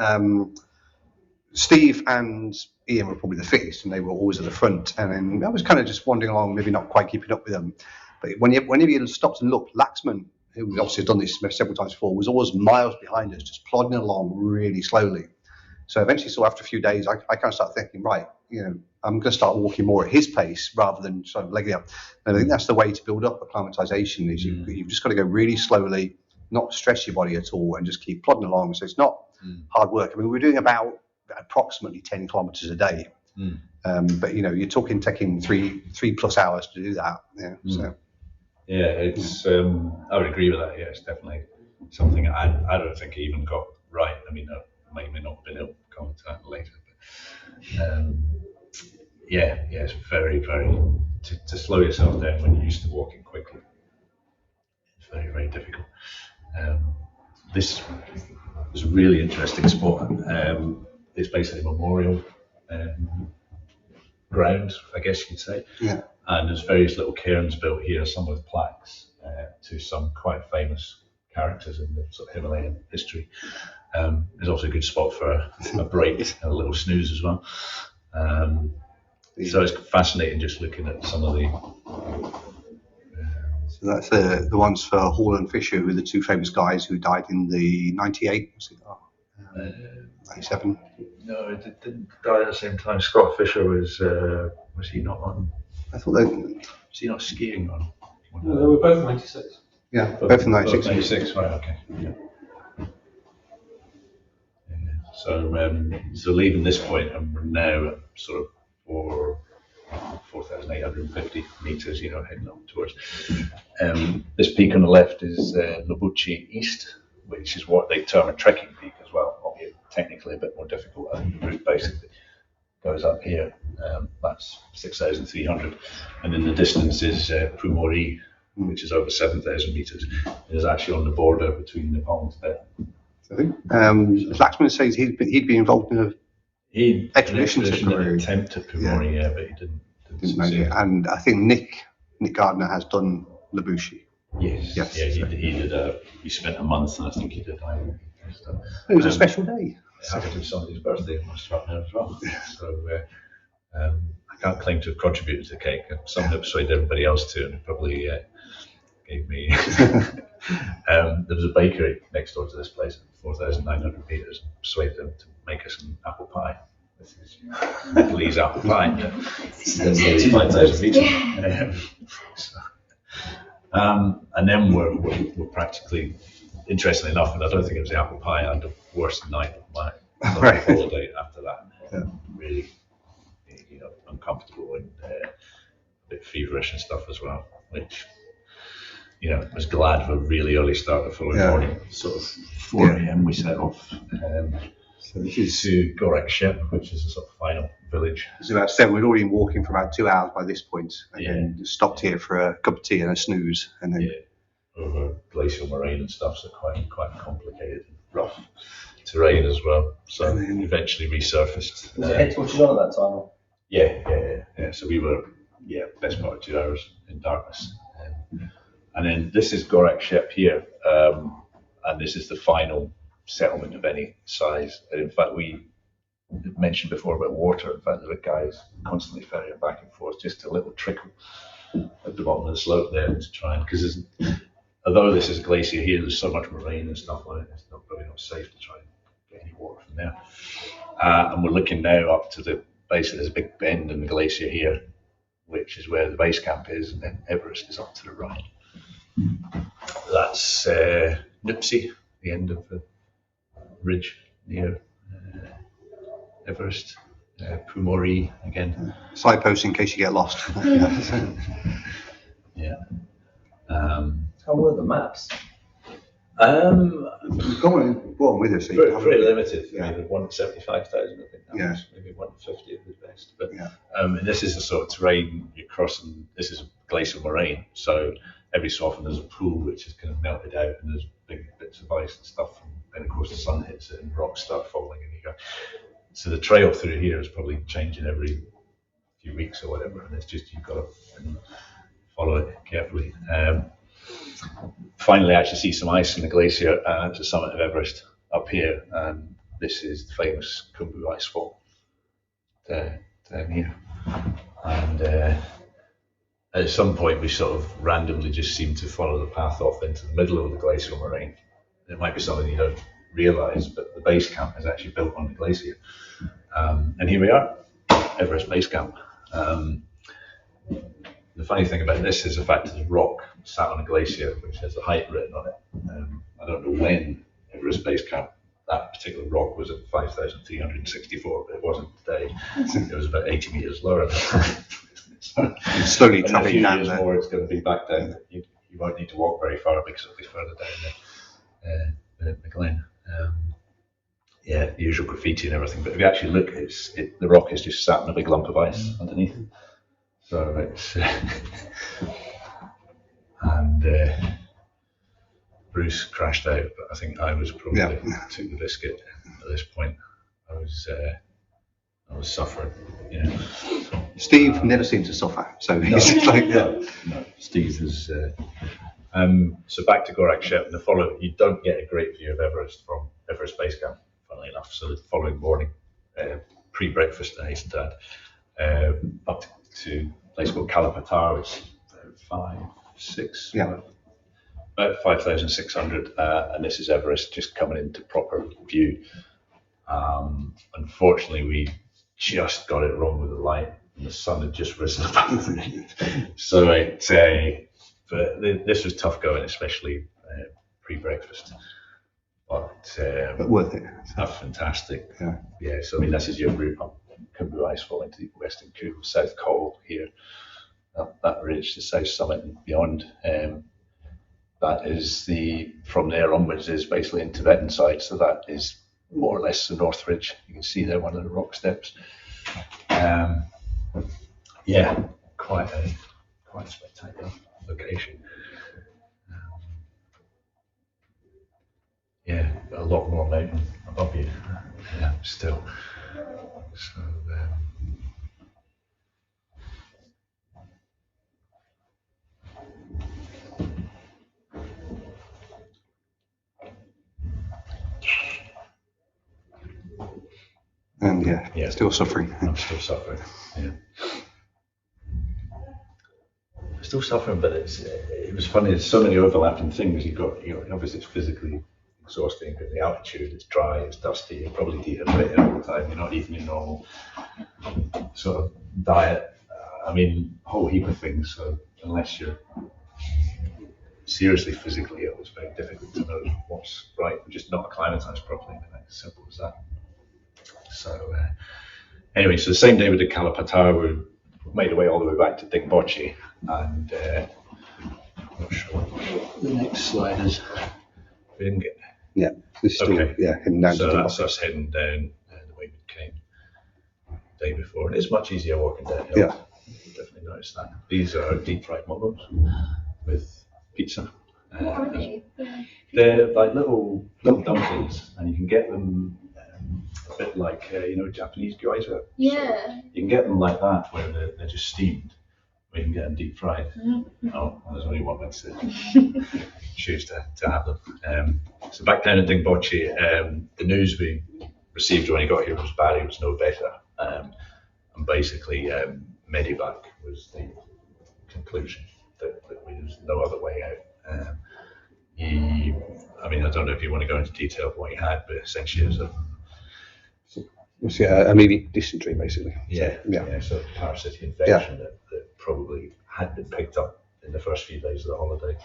Steve and Iain were probably the fittest, and they were always at the front. And then I was kind of just wandering along, maybe not quite keeping up with them. But whenever you stopped and looked, Laxman, who obviously has done this several times before, was always miles behind us, just plodding along really slowly. So eventually, after a few days, I kind of started thinking, right, I'm going to start walking more at his pace rather than sort of legging up. And I think that's the way to build up acclimatization, is you've just got to go really slowly, not stress your body at all, and just keep plodding along. So it's not hard work. I mean, we're doing about approximately 10 kilometers a day. But you're talking taking 3+ hours to do that. So. Yeah, it's. I would agree with that. Yeah, it's definitely something I don't think I even got right. I mean, I may not have been able to comment on that later. But, it's very, very to slow yourself down when you're used to walking quickly. It's very, very difficult. This was a really interesting spot. It's basically a memorial ground, I guess you'd say. Yeah. And there's various little cairns built here, some with plaques to some quite famous characters in the sort of Himalayan history. There's also a good spot for a break and a little snooze as well. So it's fascinating just looking at some of the. So that's the ones for Hall and Fisher, who are the two famous guys who died in the 98, was it? 97? No, it didn't die at the same time. Scott Fisher was he not on? I thought was he not skiing on? No, they were both 96. Yeah, both in 96. 96, right? Okay. Yeah. So leaving this point, and we're now at sort of 4,850 meters, heading up towards. This peak on the left is Lobuchi East, which is what they term a trekking peak as well, albeit technically a bit more difficult. I think the route basically goes up here. That's 6,300, and in the distance is Pumori, which is over 7,000 meters. It is actually on the border between Nepal and Tibet. I think Laxman says he'd be involved in an expedition to Pumori. Attempt at Pumori, but he didn't succeed. And I think Nick Gardner has done Lobuchi. Yes. Yes. Yeah, he did. He spent a month, and I think he did island stuff. It was a special day. It happened to be somebody's birthday. It must have happened there as well. So I can't claim to have contributed to the cake. Someone had persuaded everybody else to, and it probably gave me. There was a bakery next door to this place, 4,900 meters. Persuaded them to make us an apple pie. This is Nepalese apple pie. Nearly 5,000 meters. And then we're practically, interestingly enough, and I don't think it was the apple pie, I had the worst night of my holiday after that. Really, uncomfortable and a bit feverish and stuff as well, which, was glad for a really early start the following morning. Sort of 4 a.m. we set off So this is to Gorak Shep, which is the sort of final village. It's about 7. We'd already been walking for about 2 hours by this point, and then stopped here for a cup of tea and a snooze, and then over glacial moraine and stuff, so quite complicated and rough terrain as well. So then eventually resurfaced. Was it head torches on at that time? Yeah. So we were best part of 2 hours in darkness, and then this is Gorak Shep here, and this is the final settlement of any size. And in fact, we mentioned before about water. In fact, there are guys constantly ferrying back and forth, just a little trickle at the bottom of the slope there to try and, because although this is a glacier here, there's so much moraine and stuff like it, it's probably not safe to try and get any water from there. And we're looking now up to the base. There's a big bend in the glacier here, which is where the base camp is, and then Everest is up to the right. That's Nuptse, the end of the ridge near Everest. Pumori again. signpost in case you get lost. Yeah. How were the maps? Go on with us. Pretty limited. Yeah. Maybe 175,000, I think. That was maybe 150 at the best. But and this is the sort of terrain you're crossing. This is a glacial moraine, so every so often there's a pool which is kind of melted out, and there's big bits of ice and stuff. And then of course the sun hits it, and rocks start falling, and you go. So the trail through here is probably changing every few weeks or whatever, and it's just you've got to follow it carefully. Finally, I actually see some ice in the glacier at the summit of Everest up here, and this is the famous Khumbu icefall down here. And at some point, we sort of randomly just seem to follow the path off into the middle of the glacial moraine. It might be something you don't realise, but the base camp is actually built on the glacier. And here we are, Everest Base Camp. The funny thing about this is the fact that there's rock sat on a glacier which has a height written on it. I don't know when Everest Base Camp, that particular rock was at 5,364, but it wasn't today. It was about 80 metres lower. So slowly in a travelling few down years there. more, it's going to be back down. You won't need to walk very far because it'll be further down the glen. The usual graffiti and everything. But if you actually look, the rock is just sat on a big lump of ice underneath. So it's and Bruce crashed out, but I think I was probably took the biscuit at this point. I was suffering. Steve never seems to suffer, so he's just like No, Steve is. So back to Gorak Shep, and you don't get a great view of Everest from Everest Base Camp, funnily enough. So the following morning, pre-breakfast, I hasten to add, up to a place called Kalapatar, which is about 5,600, and this is Everest just coming into proper view. Unfortunately, we just got it wrong with the light, and the sun had just risen above it. So but this was tough going, especially pre-breakfast. But worth it. Fantastic. Yeah. So I mean, this is your route up Khumbu Icefall into the Western Kuru, South Col here, up that ridge, the South Summit and beyond. That is from there onwards is basically in Tibetan side, so that is more or less the North Ridge. You can see there one of the rock steps. Quite a spectacular location. A lot more mountain above you. Still. So. Yeah, still suffering. I'm still suffering. Yeah. Still suffering, but it was funny. There's so many overlapping things. Obviously it's physically exhausting because the altitude, it's dry, it's dusty, you're probably dehydrated all the time. You're not eating your normal sort of diet. A whole heap of things. So unless you're seriously physically ill, it's very difficult to know what's right. We're just not acclimatized properly. As simple as that. So anyway, so the same day we did Kalapatar, we made our way all the way back to Dingboche, and I'm not sure what the next slide is. We didn't get there. Yeah, it's still heading down. So to that's us heading down the way we came the day before. And it's much easier walking downhill. Yeah, definitely noticed that. These are deep fried momos with pizza. What are they? They're like little dumplings, and you can get them a bit like Japanese gyoza. Yeah. You can get them like that, where they're just steamed, or you can get them deep fried. Oh, there's only one way to choose to have them. So back down in Dingboche, the news we received when he got here was Barry was no better, and basically Medivac was the conclusion that there was no other way out. I don't know if you want to go into detail of what he had, but essentially it was immediate dysentery, basically. So parasitic infection that probably had been picked up in the first few days of the holiday.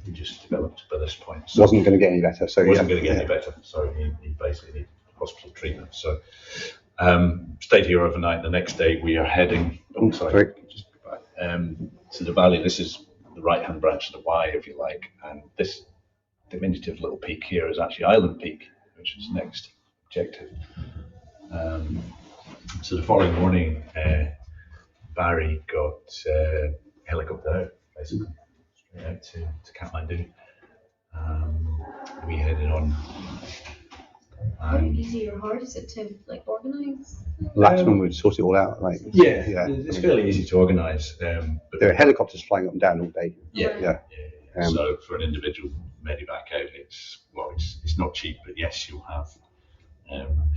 He just developed by this point. So wasn't going to get any better. So wasn't going to get any better. So he basically needed hospital treatment. So stayed here overnight. The next day we are heading. Just go back to the valley. This is the right-hand branch of the Y, if you like, and this diminutive little peak here is actually Island Peak, which is next objective. So the following morning, Barry got helicopter out, basically, straight out to Kathmandu. We headed on. How easy or hard is it to organise? Laxman would sort it all out. It's fairly easy to organise. But there are helicopters flying up and down all day. So for an individual medevac out, it's not cheap, but yes, you'll have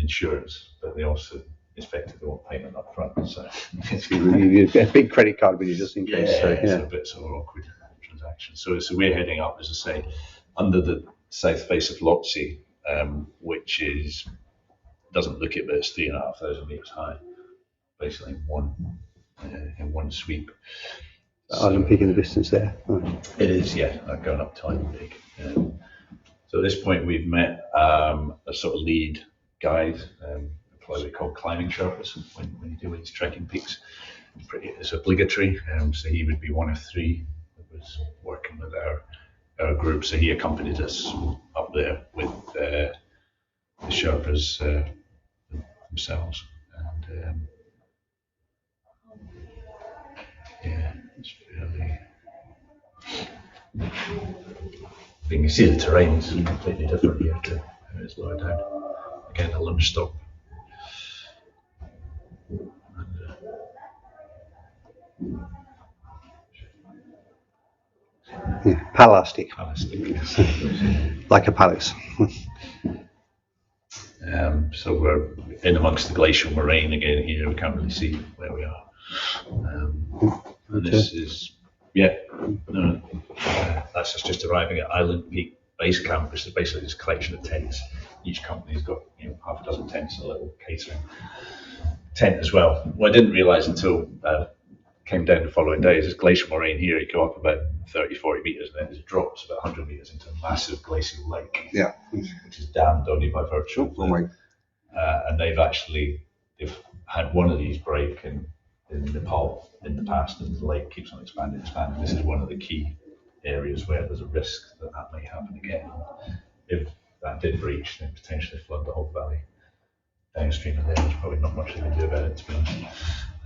insurance, but they also effectively want payment up front. So you get a big credit card with you just in case. It's a bit sort of awkward transaction. So we're heading up, as I say, under the south face of Lhotse, which doesn't look it, but it's 3,500 meters high, basically in one sweep. Island Peak in the distance there. It is, going up to Island Peak. So at this point, we've met a sort of lead guide, what we call climbing Sherpas when you do these trekking peaks. It's obligatory, so he would be one of three that was working with our group. So he accompanied us up there with the Sherpas themselves, and it's fairly. You can see the terrain is completely different here to how it's lower down. Again, a lunch stop. Palastic. Like a palace. So we're in amongst the glacial moraine again here. We can't really see where we are. And this is, that's us just arriving at Island Peak Base Camp, which is basically this collection of tents. Each company's got half a dozen tents and a little catering tent as well. What I didn't realise until came down the following day is this glacial moraine here. You go up about 30-40 metres and then it drops about 100 metres into a massive glacial lake, which is dammed only by virtue of and they've had one of these break in Nepal in the past, and the lake keeps on expanding. This is one of the key areas where there's a risk that may happen again. If that did breach, then potentially flood the whole valley. Downstream of there, there's probably not much they can do about it, to be honest.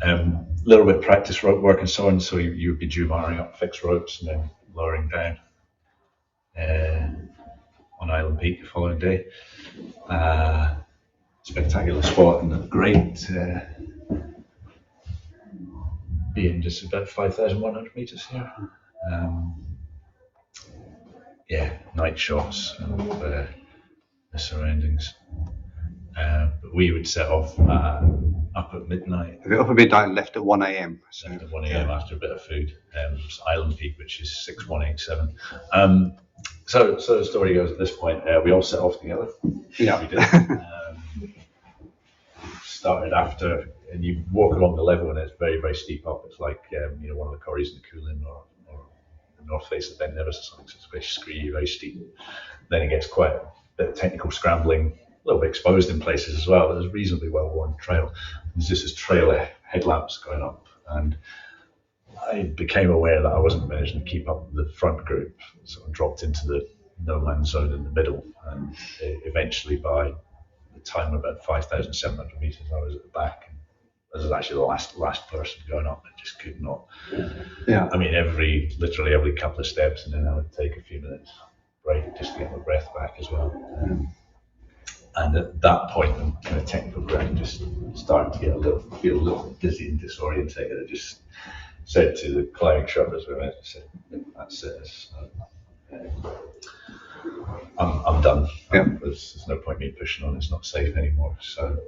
A little bit of practice rope work and so on, so you would be jumaring up fixed ropes and then lowering down on Island Peak the following day. Spectacular spot and a great being just about 5,100 meters here. Night shots of the surroundings. But we would set off up at midnight. Up at midnight and left at 1 a.m. So, Left at 1 a.m. after a bit of food. It's Island Peak, which is 6187. So the story goes at this point, we all set off together. Yeah. We did. Started after, and you walk along the level and it's very, very steep up. It's like, one of the corries in the Coolin or the north face of Ben Nevis or something. So it's very scree, very steep. Then it gets quite a bit of technical scrambling, a little bit exposed in places as well. There's a reasonably well-worn trail. There's just this trail of headlamps going up. And I became aware that I wasn't managing to keep up with the front group. So I dropped into the no man's zone in the middle. And eventually by the time of about 5,700 meters, I was at the back. And this is actually the last person going up. I just could not. Yeah. I mean, literally every couple of steps, and then I would take a few minutes break just to get my breath back as well. And at that point, the kind of technical ground just started to feel a little dizzy and disorientated. I just said to the climbing instructors, I said, "That's it. I'm done. Yeah. There's no point me pushing on. It's not safe anymore." So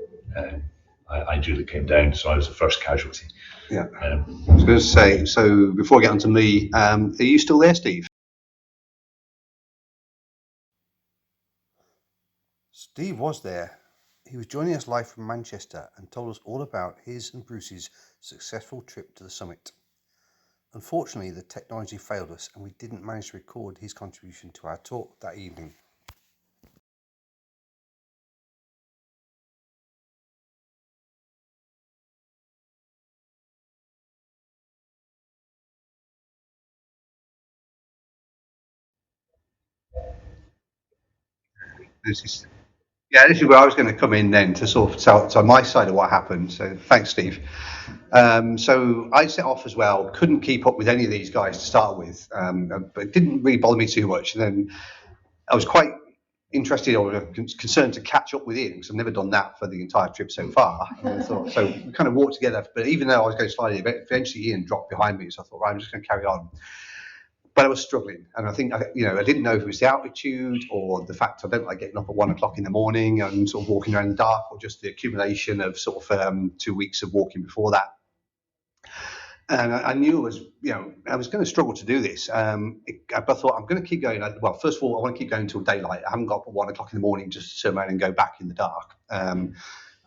I duly came down. So I was the first casualty. Yeah. I was going to say, so before I get on to me, are you still there, Steve? Steve was there. He was joining us live from Manchester and told us all about his and Bruce's successful trip to the summit. Unfortunately, the technology failed us and we didn't manage to record his contribution to our talk that evening. This is where I was going to come in then to sort of tell my side of what happened. So thanks, Steve. So I set off as well. Couldn't keep up with any of these guys to start with, but it didn't really bother me too much. And then I was quite interested or concerned to catch up with Iain because I've never done that for the entire trip so far. And I thought, so we kind of walked together. But even though I was going slightly, eventually Iain dropped behind me. So I thought, right, I'm just going to carry on. But I was struggling, and I think I didn't know if it was the altitude or the fact I don't like getting up at 1 o'clock in the morning and sort of walking around in the dark, or just the accumulation of sort of 2 weeks of walking before that. And I knew I was going to struggle to do this. But I thought I'm going to keep going. Well, first of all, I want to keep going until daylight. I haven't got up at 1 o'clock in the morning just to turn around and go back in the dark. And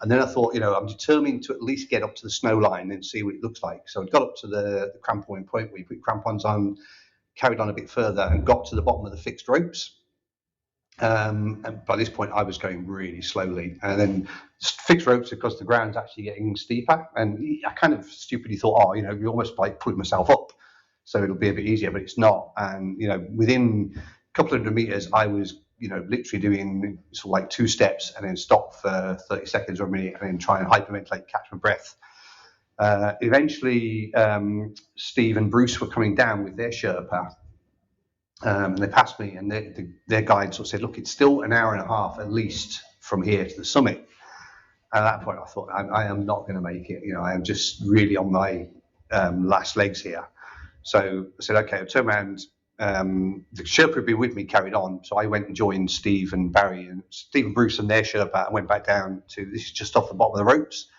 then I thought, I'm determined to at least get up to the snow line and see what it looks like. So I got up to the crampon point where you put crampons on. Carried on a bit further and got to the bottom of the fixed ropes. And by this point, I was going really slowly. And then fixed ropes because the ground's actually getting steeper. And I kind of stupidly thought, you're almost like pulling myself up, so it'll be a bit easier, but it's not. And within a couple of 100 meters, I was literally doing sort of like 2 steps and then stop for 30 seconds or a minute and then try and hyperventilate, catch my breath. Eventually, Steve and Bruce were coming down with their Sherpa, and they passed me, and their guide sort of said, "Look, it's still an hour and a half at least from here to the summit." At that point, I thought, I am not going to make it. I am just really on my last legs here. So I said, "Okay, I'll turn around." The Sherpa had been with me, carried on, so I went and joined Steve and Barry and Steve and Bruce and their Sherpa, and went back down to this is just off the bottom of the ropes.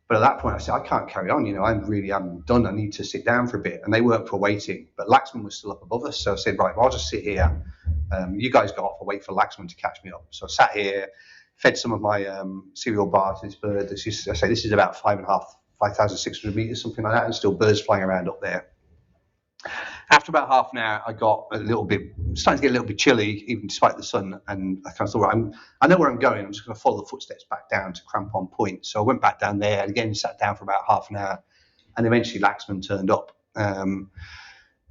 But at that point, I said, I can't carry on. I'm done. I need to sit down for a bit. And they weren't for waiting. But Laxman was still up above us. So I said, right, well, I'll just sit here. You guys go off. I'll wait for Laxman to catch me up. So I sat here, fed some of my cereal bar to this bird. This is about 5,600 meters, something like that. And still birds flying around up there. After about half an hour, I got starting to get a little bit chilly, even despite the sun. And I kind of thought, right, I know where I'm going. I'm just going to follow the footsteps back down to Crampon Point. So I went back down there and again sat down for about half an hour. And eventually Laxman turned up.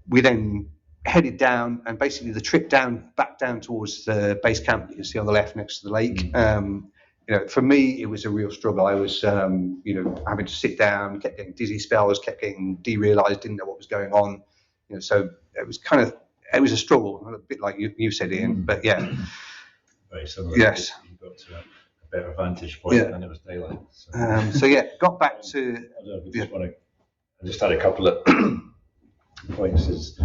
We then headed down, and basically the trip back down towards the base camp you can see on the left next to the lake. For me, it was a real struggle. I was, having to sit down, kept getting dizzy spells, kept getting derealized, didn't know what was going on. So it was a struggle, a bit like you said, Iain. But yeah, very similar. Yes, you got to a better vantage point, and it was daylight. So yeah, got back to. I just had a couple of points.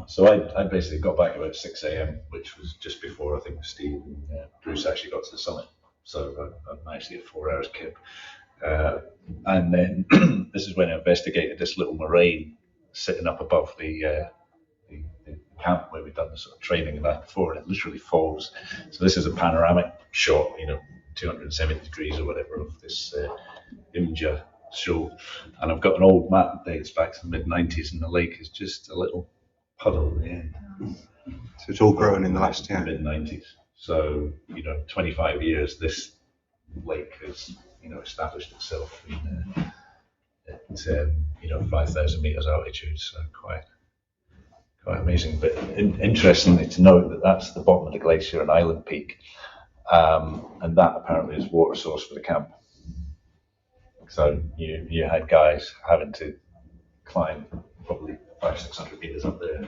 So I basically got back about 6 a.m., which was just before I think Steve and Bruce actually got to the summit. so I managed to get 4 hours kip. And then this is when I investigated this little moraine sitting up above the camp where we'd done the sort of training the night before, and it literally falls. So this is a panoramic shot, 270 degrees or whatever of this Imja shoal. And I've got an old map that dates back to the mid-90s, and the lake is just a little puddle at the end. So it's all grown in the last year. Mid-90s. So, 25 years, this lake has, established itself at 5,000 meters altitude. So quite amazing. But interestingly to note that that's the bottom of the glacier and Island Peak, and that apparently is water source for the camp. So you had guys having to climb probably 500-600 meters up there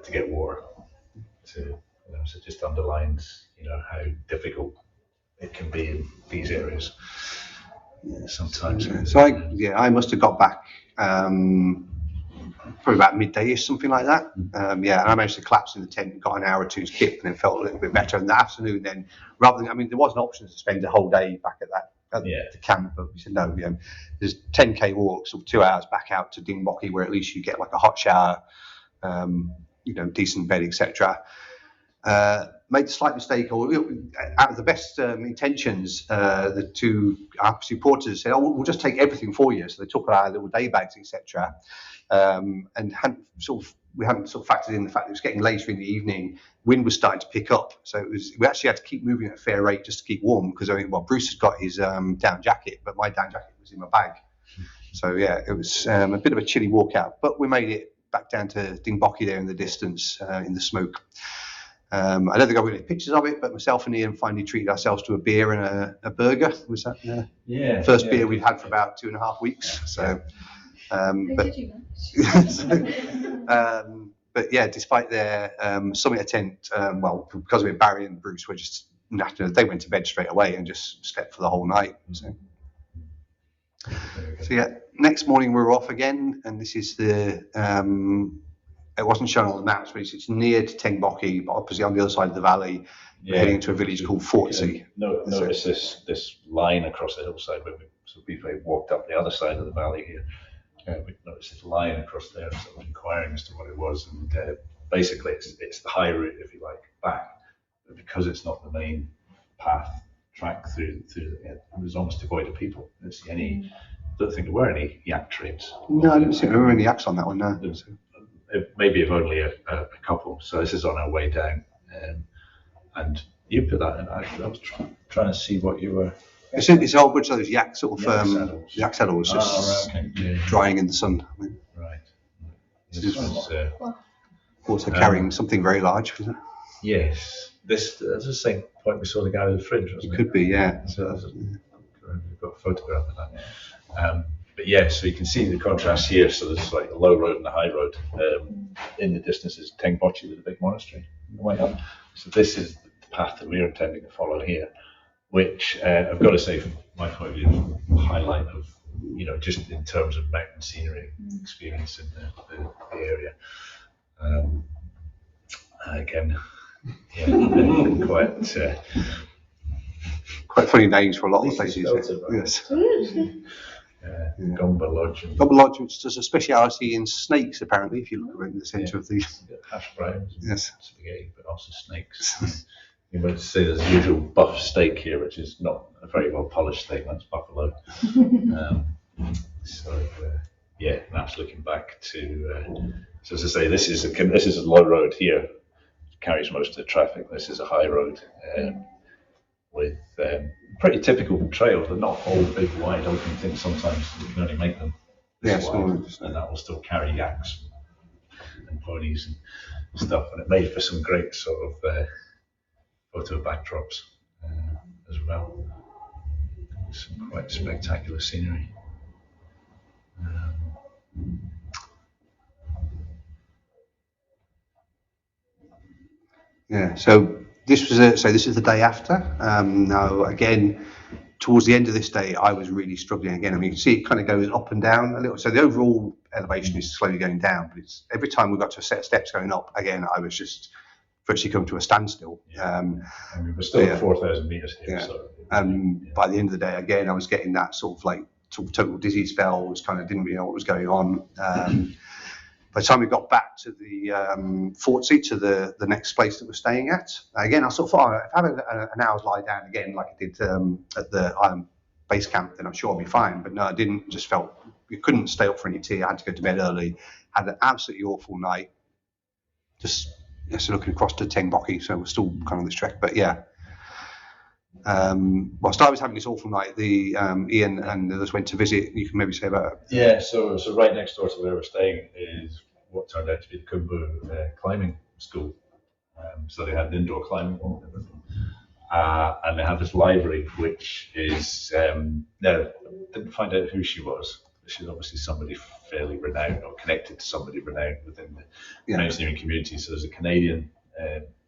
to get water. So it just underlines how difficult it can be in these areas sometimes. So I must have got back probably about midday or something like that. And I managed to collapse in the tent, got an hour or two's kip, and then felt a little bit better in the afternoon. Then, rather than, there was an option to spend the whole day back at the camp, but we said no. There's 10k walks or 2 hours back out to Dingboki, where at least you get like a hot shower, decent bed, etc. Made the slight mistake, or out of the best intentions, the two supporters said, "Oh, we'll just take everything for you." So they took our little day bags, etc. And we hadn't sort of factored in the fact that it was getting later in the evening. Wind was starting to pick up, so we actually had to keep moving at a fair rate just to keep warm. Because Bruce has got his down jacket, but my down jacket was in my bag. So it was a bit of a chilly walkout, but we made it back down to Dingboki there in the distance, in the smoke. I don't think I've got any pictures of it, but myself and Iain finally treated ourselves to a beer and a burger. Was that the first beer we'd had for about 2.5 weeks? So, despite their summit attempt, because of it, Barry and Bruce were just knackered. They went to bed straight away and just slept for the whole night. So next morning we were off again, and this is it wasn't shown on the maps, but it's near to Dingboki, but opposite on the other side of the valley, heading into a village called Fortsey. Notice this line across the hillside where we've walked up the other side of the valley here. We noticed this line across there, sort of inquiring as to what it was, and basically it's the high route, if you like, back, but because it's not the main path track through it was almost devoid of people. I don't think there were any yak trains. No, I didn't see there were any yaks on that one. No. Maybe if only a couple. So this is on our way down, and you put that in. I was trying to see what you were. It's a whole bunch of those yak yak saddles just drying in the sun. Right. This was also carrying something very large, wasn't it? Yes. That's the same point we saw the guy with the fridge, wasn't it? It could be, yeah. So we've got a photograph of that. So you can see the contrast here. So there's like a low road and a high road. In the distance is Dingboki with a big monastery on the way up. So this is the path that we're intending to follow here, which I've got to say, from my point of view, a highlight of, just in terms of mountain scenery experience in the area. Again, quite funny names for a lot of places. Yes. Gomba Lodge. Gomba Lodge, which does a speciality in snakes, apparently, if you look around the centre of the... Hash browns, yes, spaghetti, but also snakes. You might say there's the usual buff steak here, which is not a very well polished steak. That's buffalo. That's looking back to. So as I say, this is a low road here, which carries most of the traffic. This is a high road with pretty typical trails. They're not all big, wide open things. Sometimes you can only make them this wide, and that will still carry yaks and ponies and stuff. And it made for some great sort of. Photo backdrops as well. Some quite spectacular scenery. So this is the day after. Now again, towards the end of this day, I was really struggling again. You can see it kind of goes up and down a little. So the overall elevation is slowly going down, but it's every time we got to a set of steps going up again, I was just virtually come to a standstill. And we were still at 4,000 meters here. Yeah. So By the end of the day, again, I was getting that sort of like total dizzy spells, kind of didn't really know what was going on. By the time we got back to the Fortsey, to the next place that we're staying at, again, I sort of thought, if I had an hour's lie down again, like I did at the island base camp, then I'm sure I'll be fine. But no, I didn't. Just felt you couldn't stay up for any tea. I had to go to bed early. Had an absolutely awful night. Just looking across to Tenboki, so we're still kind of on this trek. But yeah. Whilst I was having this awful night, the Iain and the others went to visit. You can maybe say about it. Yeah, so right next door to where we're staying is what turned out to be the Khumbu climbing school. So they had an indoor climbing wall and everything. And they have this library, which is, now, I didn't find out who she was. She's obviously somebody fairly renowned or connected to somebody renowned within the mountaineering community. So there's a Canadian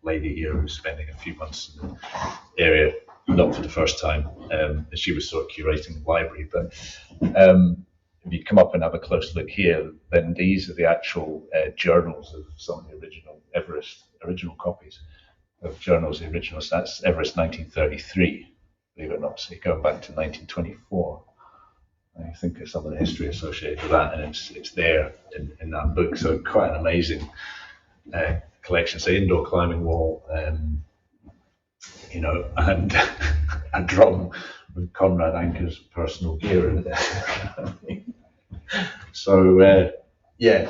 lady here who's spending a few months in the area, not for the first time. And she was sort of curating the library. But if you come up and have a close look here, then these are the actual journals of some of the original Everest, original copies of journals, the original. So that's Everest 1933, believe it or not. So you're going back to 1924. I think of some of the history associated with that, and it's there in that book. So quite an amazing collection. So indoor climbing wall, and a drum with Conrad Anker's personal gear in it. So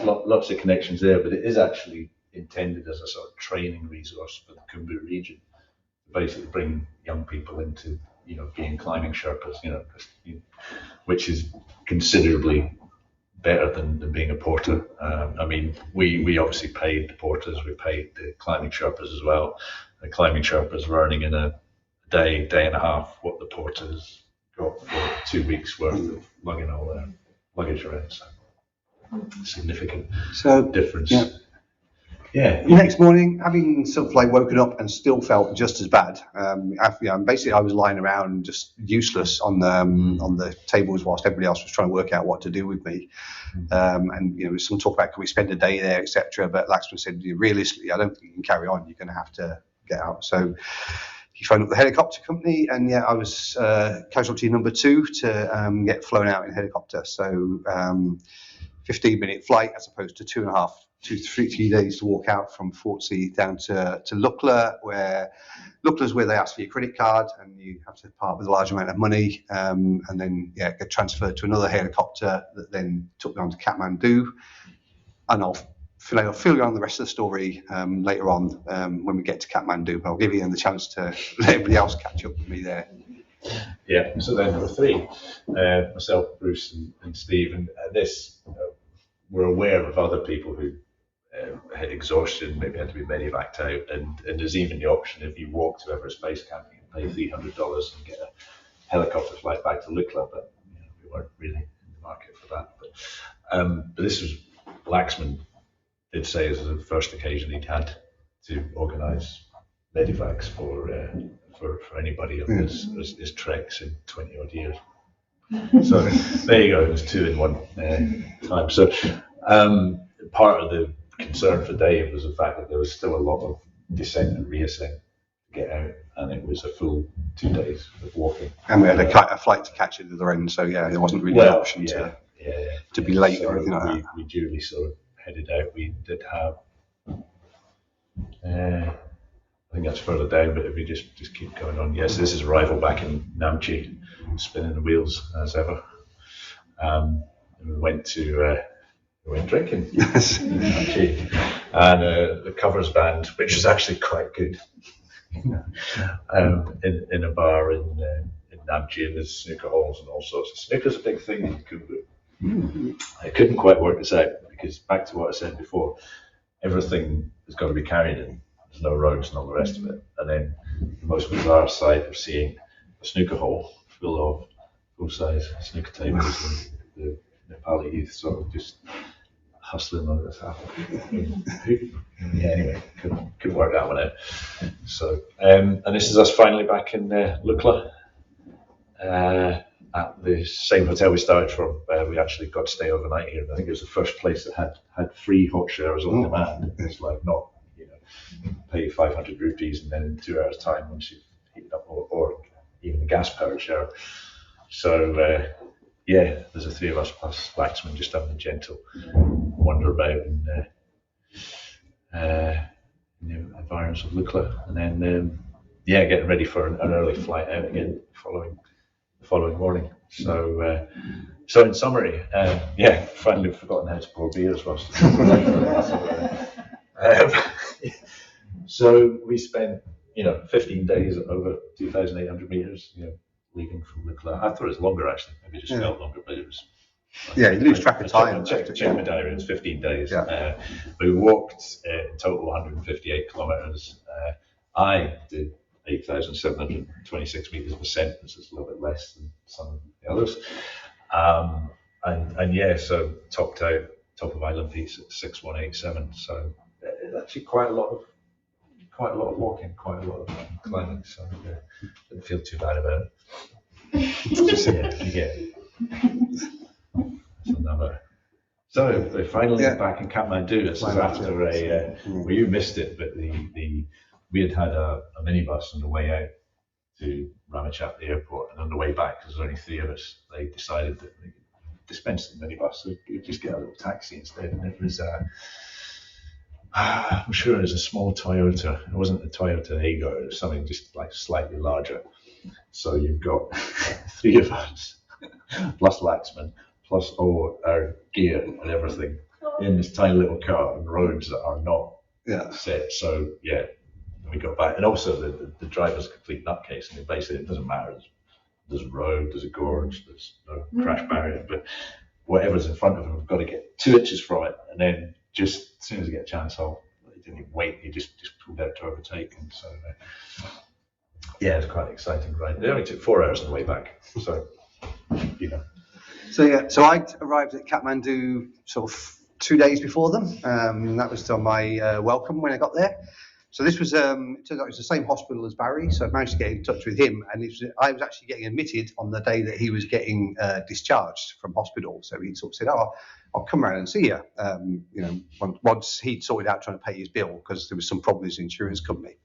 lots of connections there, but it is actually intended as a sort of training resource for the Khumbu region, to basically bring young people into being climbing Sherpas, which is considerably better than being a porter. I mean, we obviously paid the porters, we paid the climbing Sherpas as well. The climbing Sherpas were earning in a day and a half what the porters got for 2 weeks worth of lugging all their luggage around. So significant difference. Yeah. The next morning, having sort of like woken up and still felt just as bad. Basically, I was lying around just useless on the tables whilst everybody else was trying to work out what to do with me. And some talk about can we spend a day there, etc. But Laxman said, realistically, I don't think you can carry on. You're going to have to get out. So he phoned up the helicopter company, and I was casualty number 2 to get flown out in helicopter. So 15-minute flight as opposed to 2.5. 2 to 3 days to walk out from Fortsey down to Lukla, where Lukla's where they ask for your credit card and you have to part with a large amount of money, and then get transferred to another helicopter that then took me on to Kathmandu. And I'll fill you on the rest of the story later on when we get to Kathmandu, but I'll give Iain the chance to let everybody else catch up with me there. Yeah, so then there were 3, myself, Bruce and Steve, and this we're aware of other people who had exhaustion, maybe had to be medevaced out, and there's even the option, if you walk to Everest Base Camp, you can pay $300 and get a helicopter flight back to Lukla, but we weren't really in the market for that. But this was, Laxman did say as the first occasion he'd had to organise medevacs for anybody on his treks in 20 odd years. So there you go, it was 2 in 1 time. So part of the concern for Dave was the fact that there was still a lot of descent and reascent to get out, and it was a full 2 days of walking. And we had a flight to catch at the other end, so there wasn't really an option to be late or anything like that. We duly sort of headed out. We did have, I think that's further down, but if we just keep going on. Yes, this is arrival back in Namche, spinning the wheels as ever. And we went drinking in Namche, and the covers band, which was actually quite good, in a bar in Namche, and there's snooker halls and all sorts. Snooker's a big thing in Khumbu. I couldn't quite work this out because, back to what I said before, everything has got to be carried in. There's no roads and all the rest of it. And then the most bizarre sight of seeing a snooker hall full of full-size snooker tables and the Nepali youth sort of just hustling on this stuff. Anyway, couldn't work that one out. So, and this is us finally back in Lukla, at the same hotel we started from. We actually got to stay overnight here. I think it was the first place that had free hot showers on demand. It's like not, pay 500 rupees, and then in 2 hours' time, once you've heated up, or even a gas-powered shower. So yeah, there's the 3 of us plus Laxman just having a gentle wander about in the environs of Lukla, and then getting ready for an early flight out again the following morning. So so in summary, finally forgotten how to pour beers whilst. So we spent 15 days over 2,800 meters, leaving from Lukla. I thought it was longer actually. Maybe it just felt longer, but it was. Yeah, you lose track of time. Check my diary. It's 15 days. Yeah. We walked in total 158 kilometers. I did 8,726 meters of ascent, which is a little bit less than some of the others. So topped out top of Island Peaks at 6187. So it's actually quite a lot of walking, quite a lot of climbing. So didn't feel too bad about it. So they're finally back in Kathmandu. This is after well, you missed it, but we had a minibus on the way out to Ramachat, the airport, and on the way back, because there's only 3 of us, they decided that they could dispense the minibus, so you just get a little taxi instead. And it was, I'm sure it was a small Toyota. It wasn't a Toyota Aygo, it was something just like slightly larger. So you've got 3 of us, plus Laxman, plus all our gear and everything in this tiny little car on roads that are not set. So we got back, and also the driver's a complete nutcase, and basically it doesn't matter. There's a road, there's a gorge, there's no crash barrier, but whatever's in front of him, we've got to get 2 inches from it, and then just as soon as I get a chance, he didn't even wait, he just pulled out to overtake, and so it was quite an exciting ride. It only took 4 hours on the way back, so So I arrived at Kathmandu sort of 2 days before them. That was on my welcome when I got there. So this was, it turns out it was the same hospital as Barry, so I managed to get in touch with him, and I was actually getting admitted on the day that he was getting discharged from hospital. So he sort of said, I'll come around and see you, once he'd sorted out trying to pay his bill, because there was some problem with his insurance company.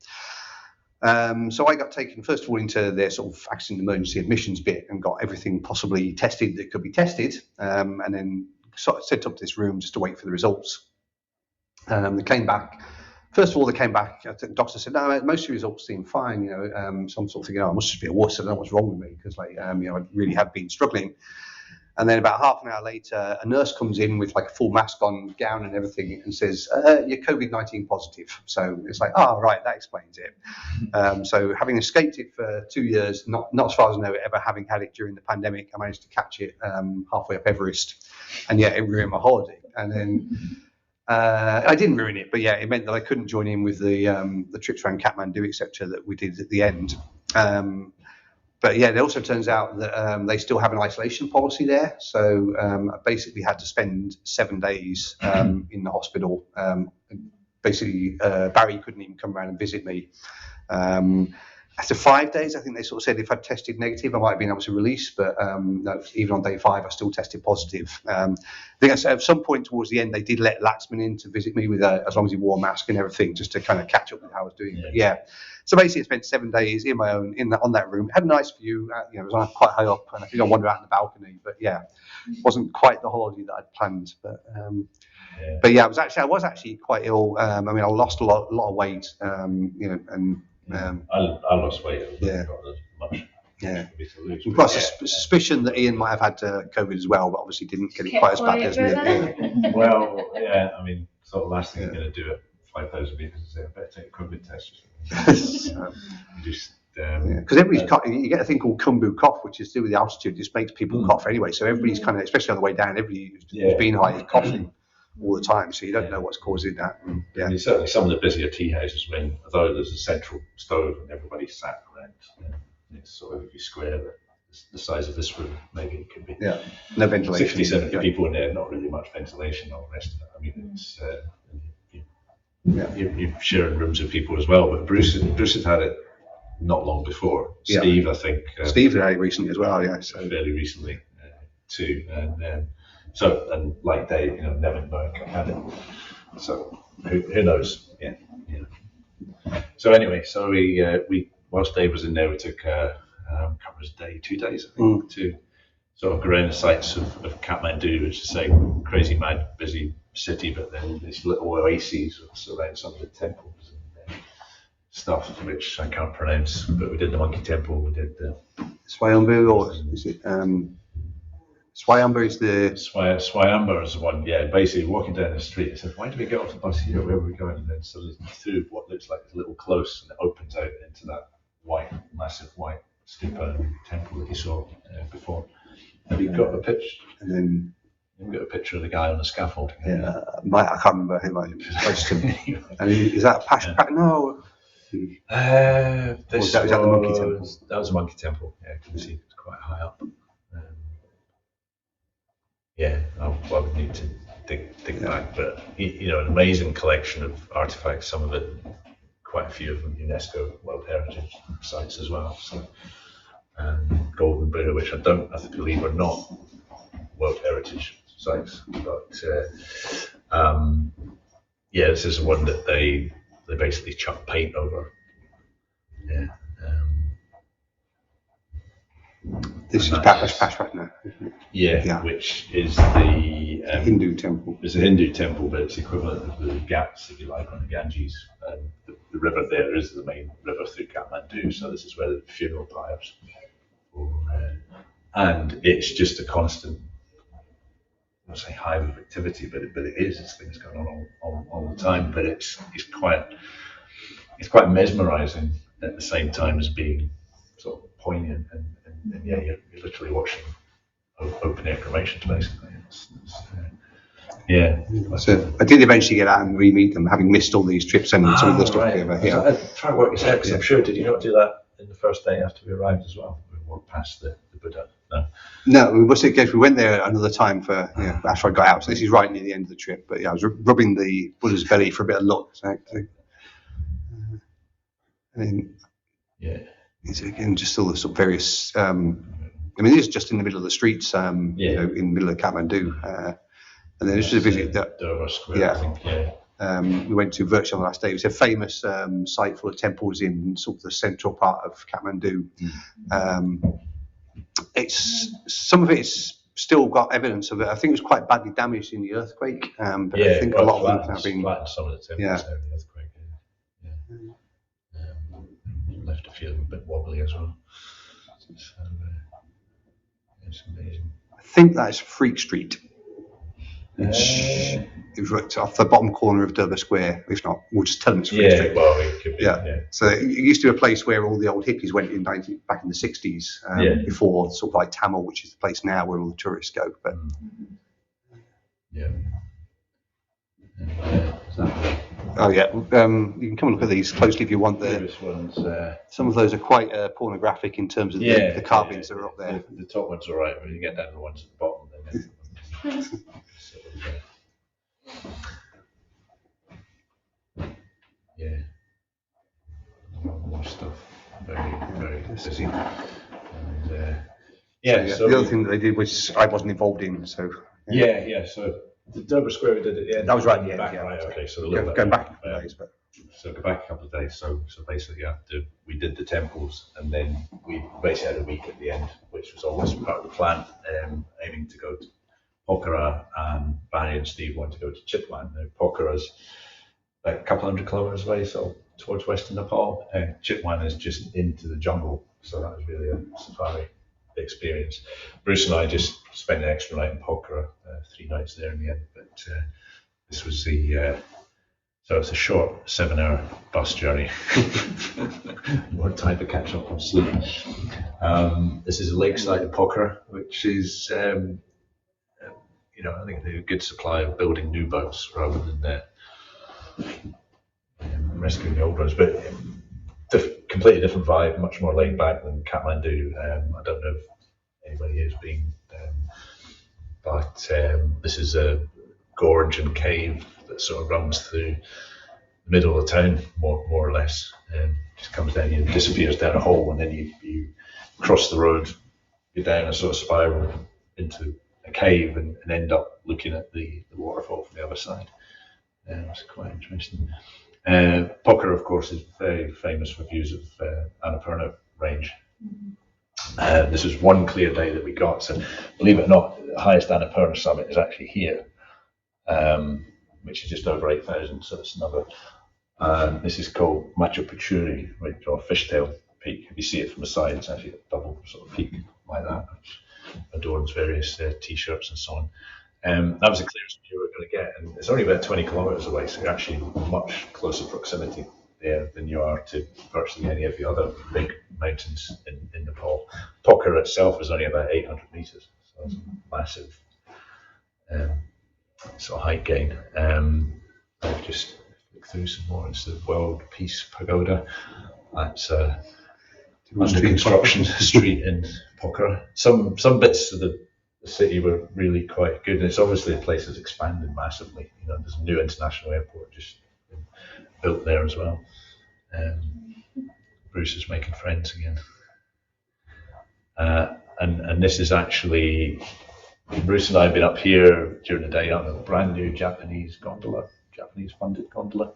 So I got taken, first of all, into their sort of accident emergency admissions bit and got everything possibly tested that could be tested, and then sort of set up this room just to wait for the results. They came back. First of all, they came back. The doctor said, "No, most of the results seem fine." So I'm sort of thinking, "Oh, it must just be a wuss. I don't know what's wrong with me," because I really have been struggling. And then about half an hour later, a nurse comes in with like a full mask on, gown and everything, and says, "You're COVID-19 positive." So it's like, right, that explains it. So having escaped it for 2 years, not as far as I know, ever having had it during the pandemic, I managed to catch it halfway up Everest, and it ruined my holiday. And then I didn't ruin it, but it meant that I couldn't join in with the trips around Kathmandu, etc., that we did at the end. But it also turns out that they still have an isolation policy there. So I basically had to spend 7 days in the hospital. Barry couldn't even come around and visit me. After 5 days, I think they sort of said if I'd tested negative, I might have been able to release. But no, even on day 5, I still tested positive. I think at some point towards the end, they did let Laxman in to visit me with as long as he wore a mask and everything, just to kind of catch up with how I was doing. But so basically, I spent 7 days in my own on that room. Had a nice view. It was quite high up, and I think I wandered out on the balcony. But wasn't quite the holiday that I'd planned. But I was actually quite ill. I lost a lot of weight. I lost weight. Not as much. I've got a suspicion that Iain might have had COVID as well, but obviously didn't get it quite as bad as me. Well, sort of last thing you're going to do at 5,000 meters is say, I better take a COVID test. Because everybody's you get a thing called Kumbu cough, which is to do with the altitude. Just makes people cough anyway. So everybody's kind of, especially on the way down, everybody who's been high is coughing all the time. So you don't know what's causing that. Certainly some of the busier tea houses, although there's a central stove and everybody's sat around, it's sort of, if you square the size of this room, maybe it could be no ventilation. 60, 70 people in there, not really much ventilation, all the rest of it. It's you're sharing rooms with people as well. But Bruce had had it not long before. Steve, I think. Steve had it recently as well. So fairly recently too, and like Dave, never knowing I had it. So who knows? So anyway, so we whilst Dave was in there, we took Camera's day, 2 days, I think, to sort of go around the sites of Kathmandu, which is a crazy, mad, busy city, but then these little oases surround some of the temples and stuff, which I can't pronounce. But we did the Monkey Temple, we did the Swayambhu, or is it Swayambhu is the Swayambhu is the one. Yeah, basically walking down the street, I said, "Why do we get off the bus here? Where are we going?" And then suddenly through what looks like a little close, and it opens out into that massive white stupa and temple that you saw before. Have you got a picture? and then You've got a picture of the guy on the scaffold. I can't remember who and is that Pash? No. This was that the Monkey Temple? That was the Monkey Temple. Yeah, you can see it's quite high up. I would need to dig back, but an amazing collection of artifacts. Some of it, quite a few of them, UNESCO World Heritage sites as well. So, Golden Buddha, which I believe are not World Heritage sites, but this is one that they basically chuck paint over. Yeah. This is Pashpatna. Yeah, which is the Hindu temple. It's a Hindu temple, but it's equivalent of the Ghats, if you like, on the Ganges. The river there is the main river through Kathmandu, so this is where the funeral pyres. And it's just a constant, I won't say hive of activity, but it is. There's things going on all the time. But it's quite mesmerising at the same time as being sort of poignant, and you're literally watching open air cremations basically. So I did eventually get out and re-meet them, having missed all these trips and some of the stuff together. Yeah. I try to work this out because I'm sure. Did you not do that in the first day after we arrived as well? We walked past the Buddha. No, we must have. We went there another time for after I got out. So this is right near the end of the trip. But I was rubbing the Buddha's belly for a bit of luck. So, and then it's again just all the sort of various. It is just in the middle of the streets. In the middle of Kathmandu. And then this was a visit that we went to virtually on the last day. It was a famous site full of temples in sort of the central part of Kathmandu. Some of it's still got evidence of it. I think it was quite badly damaged in the earthquake, but I think a lot of them have been. Some of the temples in the earthquake. Left a few of them a bit wobbly as well. So, it's amazing. I think that's Freak Street. It was right off the bottom corner of Durbar Square. If not, we'll just tell them it's Freak Street. Well, it could be. Yeah. So it used to be a place where all the old hippies went back in the 60s, before sort of like Tamil, which is the place now where all the tourists go. But you can come and look at these closely if you want. Some of those are quite pornographic in terms of the carvings that are up there. The top ones are right. When you get down to the ones at the bottom, then more stuff. Very, very busy. And, so the other thing that they did, which I wasn't involved in, so so the Durbar Square we did at the end. That was right at the end. Right. Okay, so going back a couple of days, but so go back a couple of days. So basically, we did the temples, and then we basically had a week at the end, which was always part of the plan, aiming to go to Pokhara, and Barry and Steve wanted to go to Chitwan. Now, Pokhara's like a couple 100 kilometers away, so towards western Nepal. Chitwan is just into the jungle, so that was really a safari experience. Bruce and I just spent an extra night in Pokhara, 3 nights there in the end. But this was so it's a short 7-hour bus journey. More time to catch up on sleep. This is a lakeside in Pokhara, which is I think they're a good supply of building new boats rather than rescuing the old ones. But completely different vibe, much more laid back than Kathmandu. I don't know if anybody has been, but this is a gorge and cave that sort of runs through the middle of the town, more or less. Just comes down and disappears down a hole, and then you cross the road, go down a sort of spiral into a cave, and end up looking at the waterfall from the other side. It's quite interesting. Poker, of course, is very famous for views of Annapurna range. This is one clear day that we got. So, believe it or not, the highest Annapurna summit is actually here, which is just over 8,000. So it's another. This is called Machu Picchu, or Fishtail Peak. If you see it from the side, it's actually a double sort of peak like that, which adorns various T-shirts and so on. That was the clearest view we were going to get, and it's only about 20 kilometres away, so you're actually much closer proximity there than you are to virtually any of the other big mountains in Nepal. Pokhara itself is only about 800 metres, so it's a massive sort of height gain. I've just looked through some more. It's the World Peace Pagoda. That's under construction street in Pokhara. Some bits of the city were really quite good, and it's obviously a place that's expanded massively. You know, there's a new international airport just been built there as well. Bruce is making friends again, and this is actually Bruce and I have been up here during the day on a brand new Japanese funded gondola,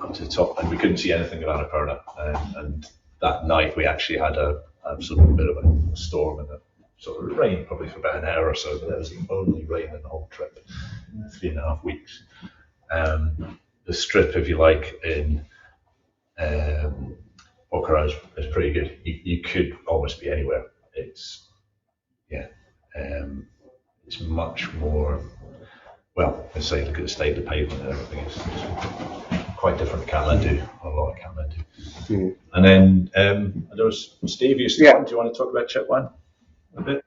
up to the top, and we couldn't see anything of Annapurna. And that night we actually had a sort of a bit of a storm and a sort of rain, probably for about an hour or so, but that was the only rain in the whole trip, 3.5 weeks. The strip, if you like, in Pokhara is pretty good. You could almost be anywhere. It's much more, well, let's say look at the state of the pavement and everything. It's quite different to Kathmandu, a lot of Kathmandu. Mm. And then there was Steve used to do you want to talk about Chitwan a bit?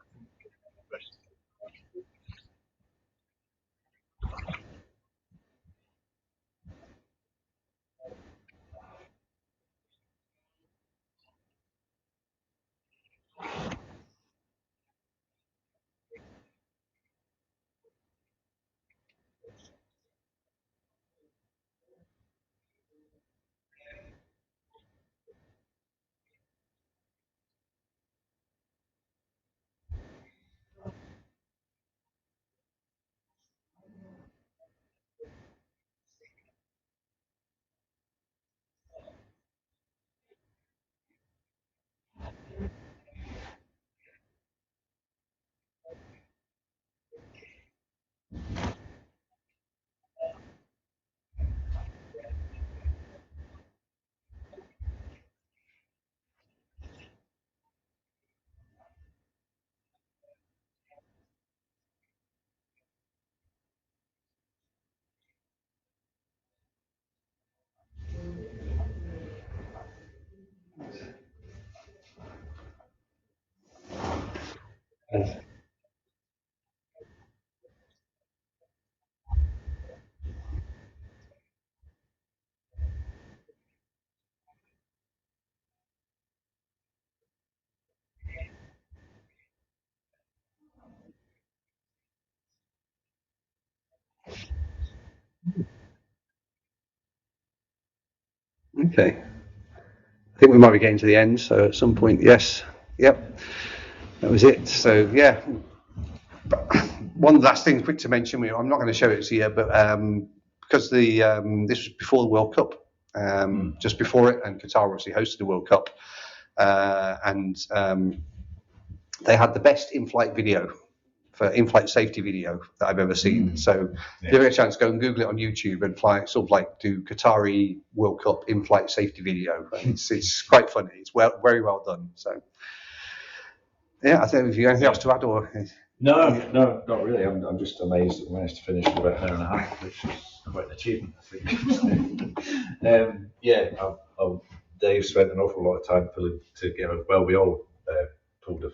Okay. I think we might be getting to the end, so at some point, yes. Yep. That was it. So, yeah. One last thing quick to mention, I'm not going to show it here, but because this was before the World Cup, just before it, and Qatar obviously hosted the World Cup, and they had the best in-flight video, for in-flight safety video that I've ever seen. So if you ever get a chance, go and Google it on YouTube and sort of like do Qatari World Cup in-flight safety video. It's quite funny. It's very well done. So yeah, I think if you have anything else to add, or No, not really. I'm just amazed that we managed to finish in about an hour and a half, which is quite an achievement, I think. Dave spent an awful lot of time pulling together. Well, we all pulled a